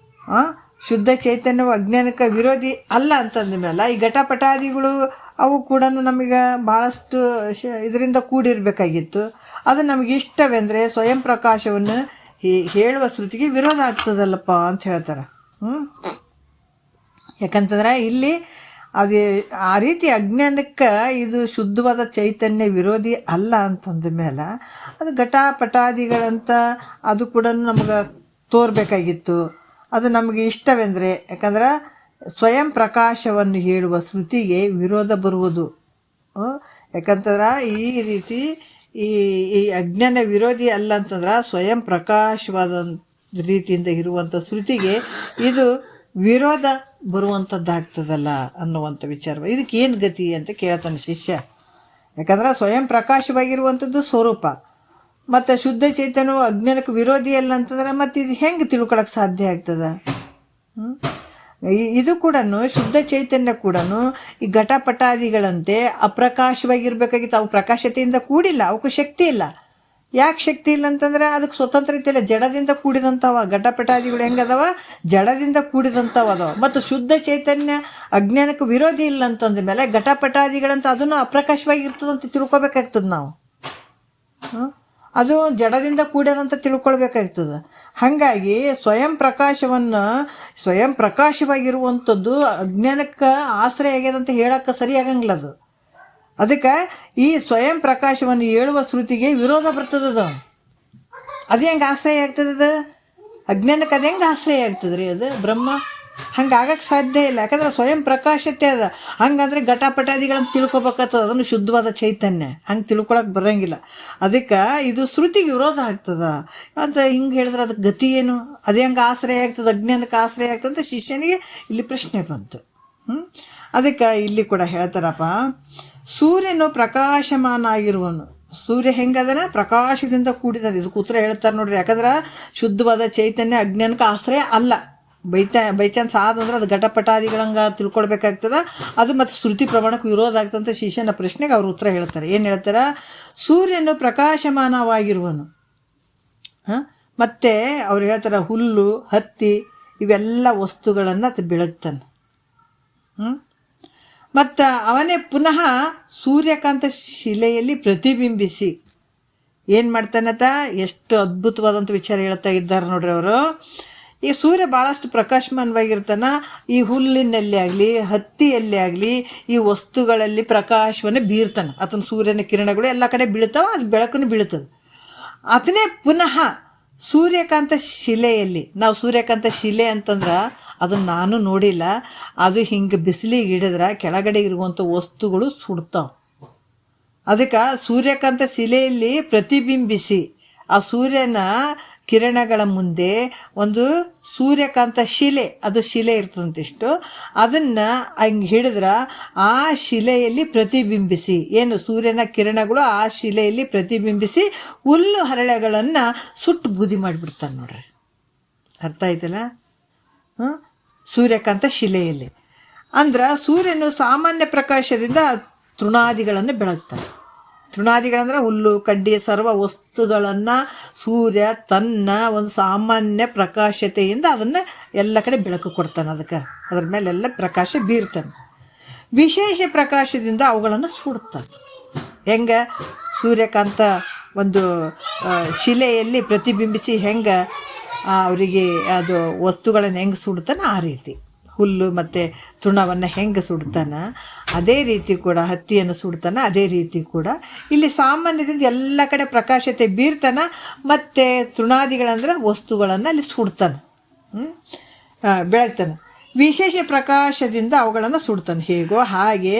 ಶುದ್ಧ ಚೈತನ್ಯವು ಅಜ್ಞಾನಕ್ಕೆ ವಿರೋಧಿ ಅಲ್ಲ ಅಂತಂದ ಮೇಲೆ ಈ ಘಟ ಪಟಾದಿಗಳು ಅವು ಕೂಡ ನಮಗೆ ಭಾಳಷ್ಟು ಇದರಿಂದ ಕೂಡಿರಬೇಕಾಗಿತ್ತು. ಅದು ನಮಗೆ ಇಷ್ಟವೆಂದರೆ ಸ್ವಯಂ ಪ್ರಕಾಶವನ್ನು ಹೇಳುವ ಶ್ರುತಿಗೆ ವಿರೋಧ ಆಗ್ತದಲ್ಲಪ್ಪ ಅಂತ ಹೇಳ್ತಾರೆ. ಯಾಕಂತಂದ್ರೆ ಇಲ್ಲಿ ಅದು ಆ ರೀತಿ ಅಜ್ಞಾನಕ್ಕೆ ಇದು ಶುದ್ಧವಾದ ಚೈತನ್ಯ ವಿರೋಧಿ ಅಲ್ಲ ಅಂತಂದ ಮೇಲೆ ಅದು ಘಟ ಪಟಾದಿಗಳಂತ ಅದು ಕೂಡ ನಮಗೆ ತೋರಬೇಕಾಗಿತ್ತು. ಅದು ನಮಗೆ ಇಷ್ಟವೆಂದರೆ, ಯಾಕಂದ್ರೆ ಸ್ವಯಂ ಪ್ರಕಾಶವನ್ನು ಹೇಳುವ ಶ್ರುತಿಗೆ ವಿರೋಧ ಬರುವುದು. ಯಾಕಂತಂದ್ರೆ ಈ ರೀತಿ ಈ ಅಜ್ಞಾನ ವಿರೋಧಿ ಅಲ್ಲ ಅಂತಂದ್ರೆ ಸ್ವಯಂ ಪ್ರಕಾಶವಾದ ರೀತಿಯಿಂದ ಇರುವಂಥ ಶ್ರುತಿಗೆ ಇದು ವಿರೋಧ ಬರುವಂಥದ್ದಾಗ್ತದಲ್ಲ ಅನ್ನುವಂಥ ವಿಚಾರ. ಇದಕ್ಕೆ ಏನು ಗತಿ ಅಂತ ಕೇಳ್ತಾನೆ ಶಿಷ್ಯ. ಯಾಕಂದ್ರೆ ಸ್ವಯಂ ಪ್ರಕಾಶವಾಗಿರುವಂಥದ್ದು ಸ್ವರೂಪ ಮತ್ತು ಶುದ್ಧ ಚೈತನ್ಯವು ಅಜ್ಞಾನಕ್ಕೆ ವಿರೋಧಿ ಅಲ್ಲ ಅಂತಂದ್ರೆ ಮತ್ತು ಇದು ಹೆಂಗೆ ತಿಳ್ಕೊಳಕ್ಕೆ ಸಾಧ್ಯ ಆಗ್ತದೆ? ಇದು ಕೂಡ ಶುದ್ಧ ಚೈತನ್ಯ ಕೂಡ ಈ ಘಟಪಟಾದಿಗಳಂತೆ ಅಪ್ರಕಾಶವಾಗಿರ್ಬೇಕಾಗಿತ್ತು. ಅವು ಪ್ರಕಾಶತೆಯಿಂದ ಕೂಡಿಲ್ಲ, ಅವಕ್ಕೂ ಶಕ್ತಿ ಇಲ್ಲ. ಯಾಕೆ ಶಕ್ತಿ ಇಲ್ಲ ಅಂತಂದ್ರೆ ಅದಕ್ಕೆ ಸ್ವತಂತ್ರತೆ ಇಲ್ಲ, ಜಡದಿಂದ ಕೂಡಿದಂಥವ. ಘಟಪಟಾದಿಗಳು ಹೆಂಗದವ? ಜಡದಿಂದ ಕೂಡಿದಂಥವು ಅದಾವ. ಮತ್ತು ಶುದ್ಧ ಚೈತನ್ಯ ಅಜ್ಞಾನಕ್ಕೆ ವಿರೋಧಿ ಇಲ್ಲ ಅಂತಂದ ಮೇಲೆ ಘಟಪಟಾದಿಗಳಂತ ಅದನ್ನು ಅಪ್ರಕಾಶವಾಗಿರ್ತದಂತ ತಿಳ್ಕೊಬೇಕಾಗ್ತದೆ ನಾವು. ಅದು ಜಡದಿಂದ ಕೂಡ್ಯದಂತ ತಿಳ್ಕೊಳ್ಬೇಕಾಗ್ತದೆ. ಹಾಗಾಗಿ ಸ್ವಯಂ ಪ್ರಕಾಶವಾಗಿರುವಂಥದ್ದು ಅಜ್ಞಾನಕ್ಕೆ ಆಶ್ರಯ ಆಗ್ಯದಂತ ಹೇಳೋಕ್ಕೆ ಸರಿಯಾಗಂಗಿಲ್ಲ ಅದು. ಅದಕ್ಕೆ ಈ ಸ್ವಯಂ ಪ್ರಕಾಶವನ್ನು ಹೇಳುವ ಶ್ರುತಿಗೆ ವಿರೋಧ ಬರ್ತದದು. ಅದು ಹೆಂಗೆ ಆಶ್ರಯ ಆಗ್ತದದು? ಅಜ್ಞಾನಕ್ಕೆ ಅದು ಹೆಂಗೆ ಆಶ್ರಯ ಆಗ್ತದೆ ರೀ? ಅದು ಬ್ರಹ್ಮ ಹಂಗೆ ಆಗಕ್ಕೆ ಸಾಧ್ಯ ಇಲ್ಲ. ಯಾಕಂದ್ರೆ ಸ್ವಯಂ ಪ್ರಕಾಶತೆ ಅದ. ಹಂಗಂದ್ರೆ ಘಟಪಟಾದಿಗಳನ್ನು ತಿಳ್ಕೊಬೇಕಾಗ್ತದೆ, ಅದನ್ನು ಶುದ್ಧವಾದ ಚೈತನ್ಯ. ಹಂಗೆ ತಿಳ್ಕೊಳಕ್ಕೆ ಬರೋಂಗಿಲ್ಲ. ಅದಕ್ಕೆ ಇದು ಶ್ರುತಿಗೆ ವಿರೋಧ ಆಗ್ತದ ಅಂತ ಹಿಂಗೆ ಹೇಳಿದ್ರೆ ಅದಕ್ಕೆ ಗತಿ ಏನು? ಅದು ಹೆಂಗೆ ಆಶ್ರಯ ಆಗ್ತದೆ? ಅಜ್ಞಾನಕ್ಕೆ ಆಶ್ರಯ ಆಗ್ತದೆ ಅಂತ ಶಿಷ್ಯನಿಗೆ ಇಲ್ಲಿ ಪ್ರಶ್ನೆ ಬಂತು. ಅದಕ್ಕೆ ಇಲ್ಲಿ ಕೂಡ ಹೇಳ್ತಾರಪ್ಪ, ಸೂರ್ಯನು ಪ್ರಕಾಶಮಾನ ಆಗಿರುವನು. ಸೂರ್ಯ ಹೆಂಗದನ? ಪ್ರಕಾಶದಿಂದ ಕೂಡಿದ. ಇದಕ್ಕೆ ಉತ್ತರ ಹೇಳ್ತಾರೆ ನೋಡ್ರಿ. ಯಾಕಂದ್ರೆ ಶುದ್ಧವಾದ ಚೈತನ್ಯ ಅಜ್ಞಾನಕ್ಕೆ ಆಶ್ರಯ ಅಲ್ಲ. ಬೈ ಚಾನ್ಸ್ ಆದಂದ್ರೆ ಅದು ಘಟಪಟಾದಿಗಳಂಗೆ ತಿಳ್ಕೊಳ್ಬೇಕಾಗ್ತದೆ. ಅದು ಮತ್ತು ಶ್ರುತಿ ಪ್ರಮಾಣಕ್ಕೆ ವಿರೋಧ ಆಗ್ತಂತ ಶಿಷ್ಯನ ಪ್ರಶ್ನೆಗೆ ಅವ್ರು ಉತ್ತರ ಹೇಳ್ತಾರೆ. ಏನು ಹೇಳ್ತಾರೆ? ಸೂರ್ಯನು ಪ್ರಕಾಶಮಾನವಾಗಿರುವನು. ಮತ್ತು ಅವ್ರು ಹೇಳ್ತಾರೆ ಹುಲ್ಲು ಹತ್ತಿ ಇವೆಲ್ಲ ವಸ್ತುಗಳನ್ನು ಅದು ಬೆಳಗ್ತಾನೆ. ಮತ್ತು ಅವನೇ ಪುನಃ ಸೂರ್ಯಕಾಂತ ಶಿಲೆಯಲ್ಲಿ ಪ್ರತಿಬಿಂಬಿಸಿ ಏನು ಮಾಡ್ತಾನತ್ತ, ಎಷ್ಟು ಅದ್ಭುತವಾದಂಥ ವಿಚಾರ ಹೇಳ್ತಾ ಇದ್ದಾರೆ ನೋಡ್ರಿ ಅವರು. ಈ ಸೂರ್ಯ ಭಾಳಷ್ಟು ಪ್ರಕಾಶಮಾನವಾಗಿರ್ತಾನೆ. ಈ ಹುಲ್ಲಿನಲ್ಲಿ ಆಗಲಿ ಹತ್ತಿಯಲ್ಲಿ ಆಗಲಿ ಈ ವಸ್ತುಗಳಲ್ಲಿ ಪ್ರಕಾಶವನ್ನು ಬೀರ್ತಾನೆ. ಆತನ ಸೂರ್ಯನ ಕಿರಣಗಳು ಎಲ್ಲ ಕಡೆ ಬೀಳ್ತಾವೆ, ಅದು ಬೆಳಕನ್ನು ಬೀಳ್ತದೆ. ಆತನೇ ಪುನಃ ಸೂರ್ಯಕಾಂತ ಶಿಲೆಯಲ್ಲಿ, ನಾವು ಸೂರ್ಯಕಾಂತ ಶಿಲೆ ಅಂತಂದ್ರೆ ಅದನ್ನು ನಾನು ನೋಡಿಲ್ಲ, ಅದು ಹಿಂಗೆ ಬಿಸಿಲಿಗೆ ಹಿಡಿದ್ರೆ ಕೆಳಗಡೆ ಇರುವಂಥ ವಸ್ತುಗಳು ಸುಡ್ತಾವೆ. ಅದಕ್ಕೆ ಸೂರ್ಯಕಾಂತ ಶಿಲೆಯಲ್ಲಿ ಪ್ರತಿಬಿಂಬಿಸಿ ಆ ಸೂರ್ಯನ ಕಿರಣಗಳ ಮುಂದೆ ಒಂದು ಸೂರ್ಯಕಾಂತ ಶಿಲೆ, ಅದು ಶಿಲೆ ಇರ್ತದಂತಿಷ್ಟು, ಅದನ್ನು ಹಂಗೆ ಹಿಡಿದ್ರೆ ಆ ಶಿಲೆಯಲ್ಲಿ ಪ್ರತಿಬಿಂಬಿಸಿ, ಏನು ಸೂರ್ಯನ ಕಿರಣಗಳು ಆ ಶಿಲೆಯಲ್ಲಿ ಪ್ರತಿಬಿಂಬಿಸಿ ಹುಲ್ಲು ಹರಳೆಗಳನ್ನು ಸುಟ್ಟು ಬೂದಿ ಮಾಡಿಬಿಡ್ತಾನೆ ನೋಡ್ರಿ. ಅರ್ಥ ಆಯ್ತಲ್ಲ? ಸೂರ್ಯಕಾಂತ ಶಿಲೆಯಲ್ಲಿ ಅಂದ್ರೆ ಸೂರ್ಯನು ಸಾಮಾನ್ಯ ಪ್ರಕಾಶದಿಂದ ತೃಣಾದಿಗಳನ್ನು ಬೆಳಗ್ತಾನೆ. ತೃಣಾದಿಗಳಂದ್ರೆ ಹುಲ್ಲು ಕಡ್ಡಿ ಸರ್ವ ವಸ್ತುಗಳನ್ನು ಸೂರ್ಯ ತನ್ನ ಒಂದು ಸಾಮಾನ್ಯ ಪ್ರಕಾಶತೆಯಿಂದ ಅದನ್ನು ಎಲ್ಲ ಕಡೆ ಬೆಳಕು ಕೊಡ್ತಾನೆ. ಅದಕ್ಕೆ ಅದ್ರ ಮೇಲೆಲ್ಲ ಪ್ರಕಾಶ ಬೀರ್ತಾನೆ. ವಿಶೇಷ ಪ್ರಕಾಶದಿಂದ ಅವುಗಳನ್ನು ಸುಡ್ತಾನೆ. ಹೆಂಗೆ ಸೂರ್ಯಕಾಂತ ಒಂದು ಶಿಲೆಯಲ್ಲಿ ಪ್ರತಿಬಿಂಬಿಸಿ ಹೆಂಗೆ ಅವರಿಗೆ ಅದು ವಸ್ತುಗಳನ್ನು ಹೆಂಗೆ ಸುಡ್ತಾನೆ, ಆ ರೀತಿ ಹುಲ್ಲು ಮತ್ತು ತೃಣವನ್ನು ಹೆಂಗೆ ಸುಡ್ತಾನೆ ಅದೇ ರೀತಿ ಕೂಡ ಹತ್ತಿಯನ್ನು ಸುಡ್ತಾನೆ. ಅದೇ ರೀತಿ ಕೂಡ ಇಲ್ಲಿ ಸಾಮಾನ್ಯದಿಂದ ಎಲ್ಲ ಕಡೆ ಪ್ರಕಾಶತೆ ಬೀರ್ತಾನೆ. ಮತ್ತು ತೃಣಾದಿಗಳಂದ್ರೆ ವಸ್ತುಗಳನ್ನು ಅಲ್ಲಿ ಸುಡ್ತಾನೆ, ಬೆಳಗ್ತಾನೆ. ವಿಶೇಷ ಪ್ರಕಾಶದಿಂದ ಅವುಗಳನ್ನು ಸುಡ್ತಾನೆ. ಹೇಗೋ ಹಾಗೆ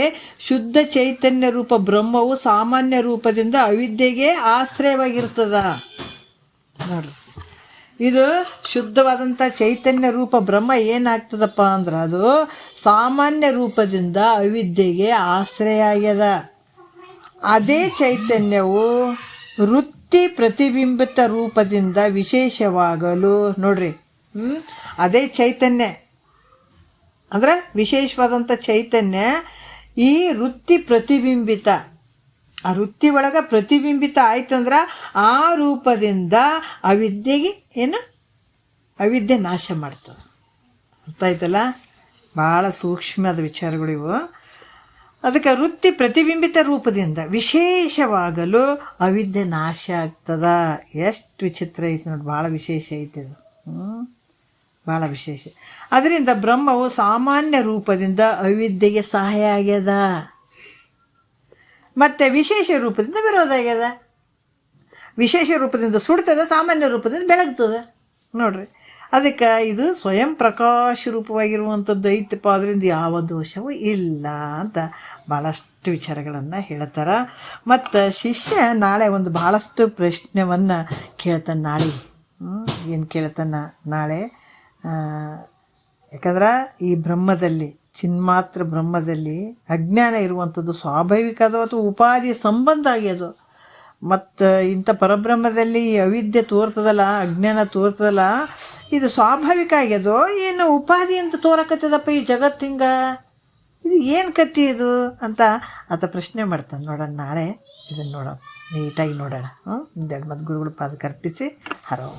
ಶುದ್ಧ ಚೈತನ್ಯ ರೂಪ ಬ್ರಹ್ಮವು ಸಾಮಾನ್ಯ ರೂಪದಿಂದ ಅವಿದ್ಯೆಗೆ ಆಶ್ರಯವಾಗಿರ್ತದ ನೋಡ್ರಿ. ಇದು ಶುದ್ಧವಾದಂಥ ಚೈತನ್ಯ ರೂಪ ಬ್ರಹ್ಮ ಏನಾಗ್ತದಪ್ಪ ಅಂದ್ರೆ ಅದು ಸಾಮಾನ್ಯ ರೂಪದಿಂದ ಅವಿದ್ಯೆಗೆ ಆಶ್ರಯ ಆಗ್ಯದ. ಅದೇ ಚೈತನ್ಯವು ವೃತ್ತಿ ಪ್ರತಿಬಿಂಬಿತ ರೂಪದಿಂದ ವಿಶೇಷವಾಗಲು ನೋಡ್ರಿ. ಅದೇ ಚೈತನ್ಯ ಅಂದರೆ ವಿಶೇಷವಾದಂಥ ಚೈತನ್ಯ ಈ ವೃತ್ತಿ ಪ್ರತಿಬಿಂಬಿತ, ಆ ವೃತ್ತಿ ಒಳಗೆ ಪ್ರತಿಬಿಂಬಿತ ಆಯ್ತಂದ್ರೆ ಆ ರೂಪದಿಂದ ಅವಿದ್ಯೆಗೆ ಏನು ಅವಿದ್ಯೆ ನಾಶ ಮಾಡ್ತದೆ. ಅರ್ಥ ಆಯ್ತಲ್ಲ? ಭಾಳ ಸೂಕ್ಷ್ಮದ ವಿಚಾರಗಳು ಇವು. ಅದಕ್ಕೆ ವೃತ್ತಿ ಪ್ರತಿಬಿಂಬಿತ ರೂಪದಿಂದ ವಿಶೇಷವಾಗಲು ಅವಿದ್ಯೆ ನಾಶ ಆಗ್ತದ. ಎಷ್ಟು ವಿಚಿತ್ರ ಐತೆ ನೋಡಿ, ಭಾಳ ವಿಶೇಷ ಐತೆ ಅದು, ಭಾಳ ವಿಶೇಷ. ಅದರಿಂದ ಬ್ರಹ್ಮವು ಸಾಮಾನ್ಯ ರೂಪದಿಂದ ಅವಿದ್ಯೆಗೆ ಸಹಾಯ ಆಗ್ಯದ, ಮತ್ತು ವಿಶೇಷ ರೂಪದಿಂದ ವಿರೋಧ ಆಗ್ಯದ. ವಿಶೇಷ ರೂಪದಿಂದ ಸುಡ್ತದೆ, ಸಾಮಾನ್ಯ ರೂಪದಿಂದ ಬೆಳಗ್ತದೆ ನೋಡ್ರಿ. ಅದಕ್ಕೆ ಇದು ಸ್ವಯಂ ಪ್ರಕಾಶ ರೂಪವಾಗಿರುವಂಥದ್ದು ಐತಪ್ಪ, ಅದರಿಂದ ಯಾವ ದೋಷವೂ ಇಲ್ಲ ಅಂತ ಭಾಳಷ್ಟು ವಿಚಾರಗಳನ್ನು ಹೇಳ್ತಾರೆ. ಮತ್ತು ಶಿಷ್ಯ ನಾಳೆ ಒಂದು ಭಾಳಷ್ಟು ಪ್ರಶ್ನೆಯನ್ನು ಕೇಳ್ತಾನೆ. ನಾಳೆ ಏನು ಕೇಳ್ತಾನೆ ನಾಳೆ? ಯಾಕಂದ್ರೆ ಈ ಬ್ರಹ್ಮದಲ್ಲಿ, ಚಿನ್ಮಾತ್ರ ಬ್ರಹ್ಮದಲ್ಲಿ ಅಜ್ಞಾನ ಇರುವಂಥದ್ದು ಸ್ವಾಭಾವಿಕ ಅದು, ಅಥವಾ ಉಪಾಧಿ ಸಂಬಂಧ ಆಗ್ಯದು. ಮತ್ತು ಇಂಥ ಪರಬ್ರಹ್ಮದಲ್ಲಿ ಅವಿದ್ಯೆ ತೋರ್ತದಲ್ಲ, ಅಜ್ಞಾನ ತೋರ್ತದಲ್ಲ, ಇದು ಸ್ವಾಭಾವಿಕ ಆಗ್ಯದೋ ಏನು ಉಪಾಧಿ ಅಂತ ತೋರಕತ್ತದಪ್ಪ ಈ ಜಗತ್ತು ಹಿಂಗೆ, ಇದು ಏನು ಕತ್ತಿ ಇದು ಅಂತ ಆತ ಪ್ರಶ್ನೆ ಮಾಡ್ತಾನೆ. ನೋಡೋಣ ನಾಳೆ ಇದನ್ನು ನೋಡೋಣ, ನೀಟಾಗಿ ನೋಡೋಣ. ಒಂದೆರಡು ಮತ್ತು ಗುರುಗಳು ಪಾದಕ್ಕೆ ಅರ್ಪಿಸಿ ಹರೋ.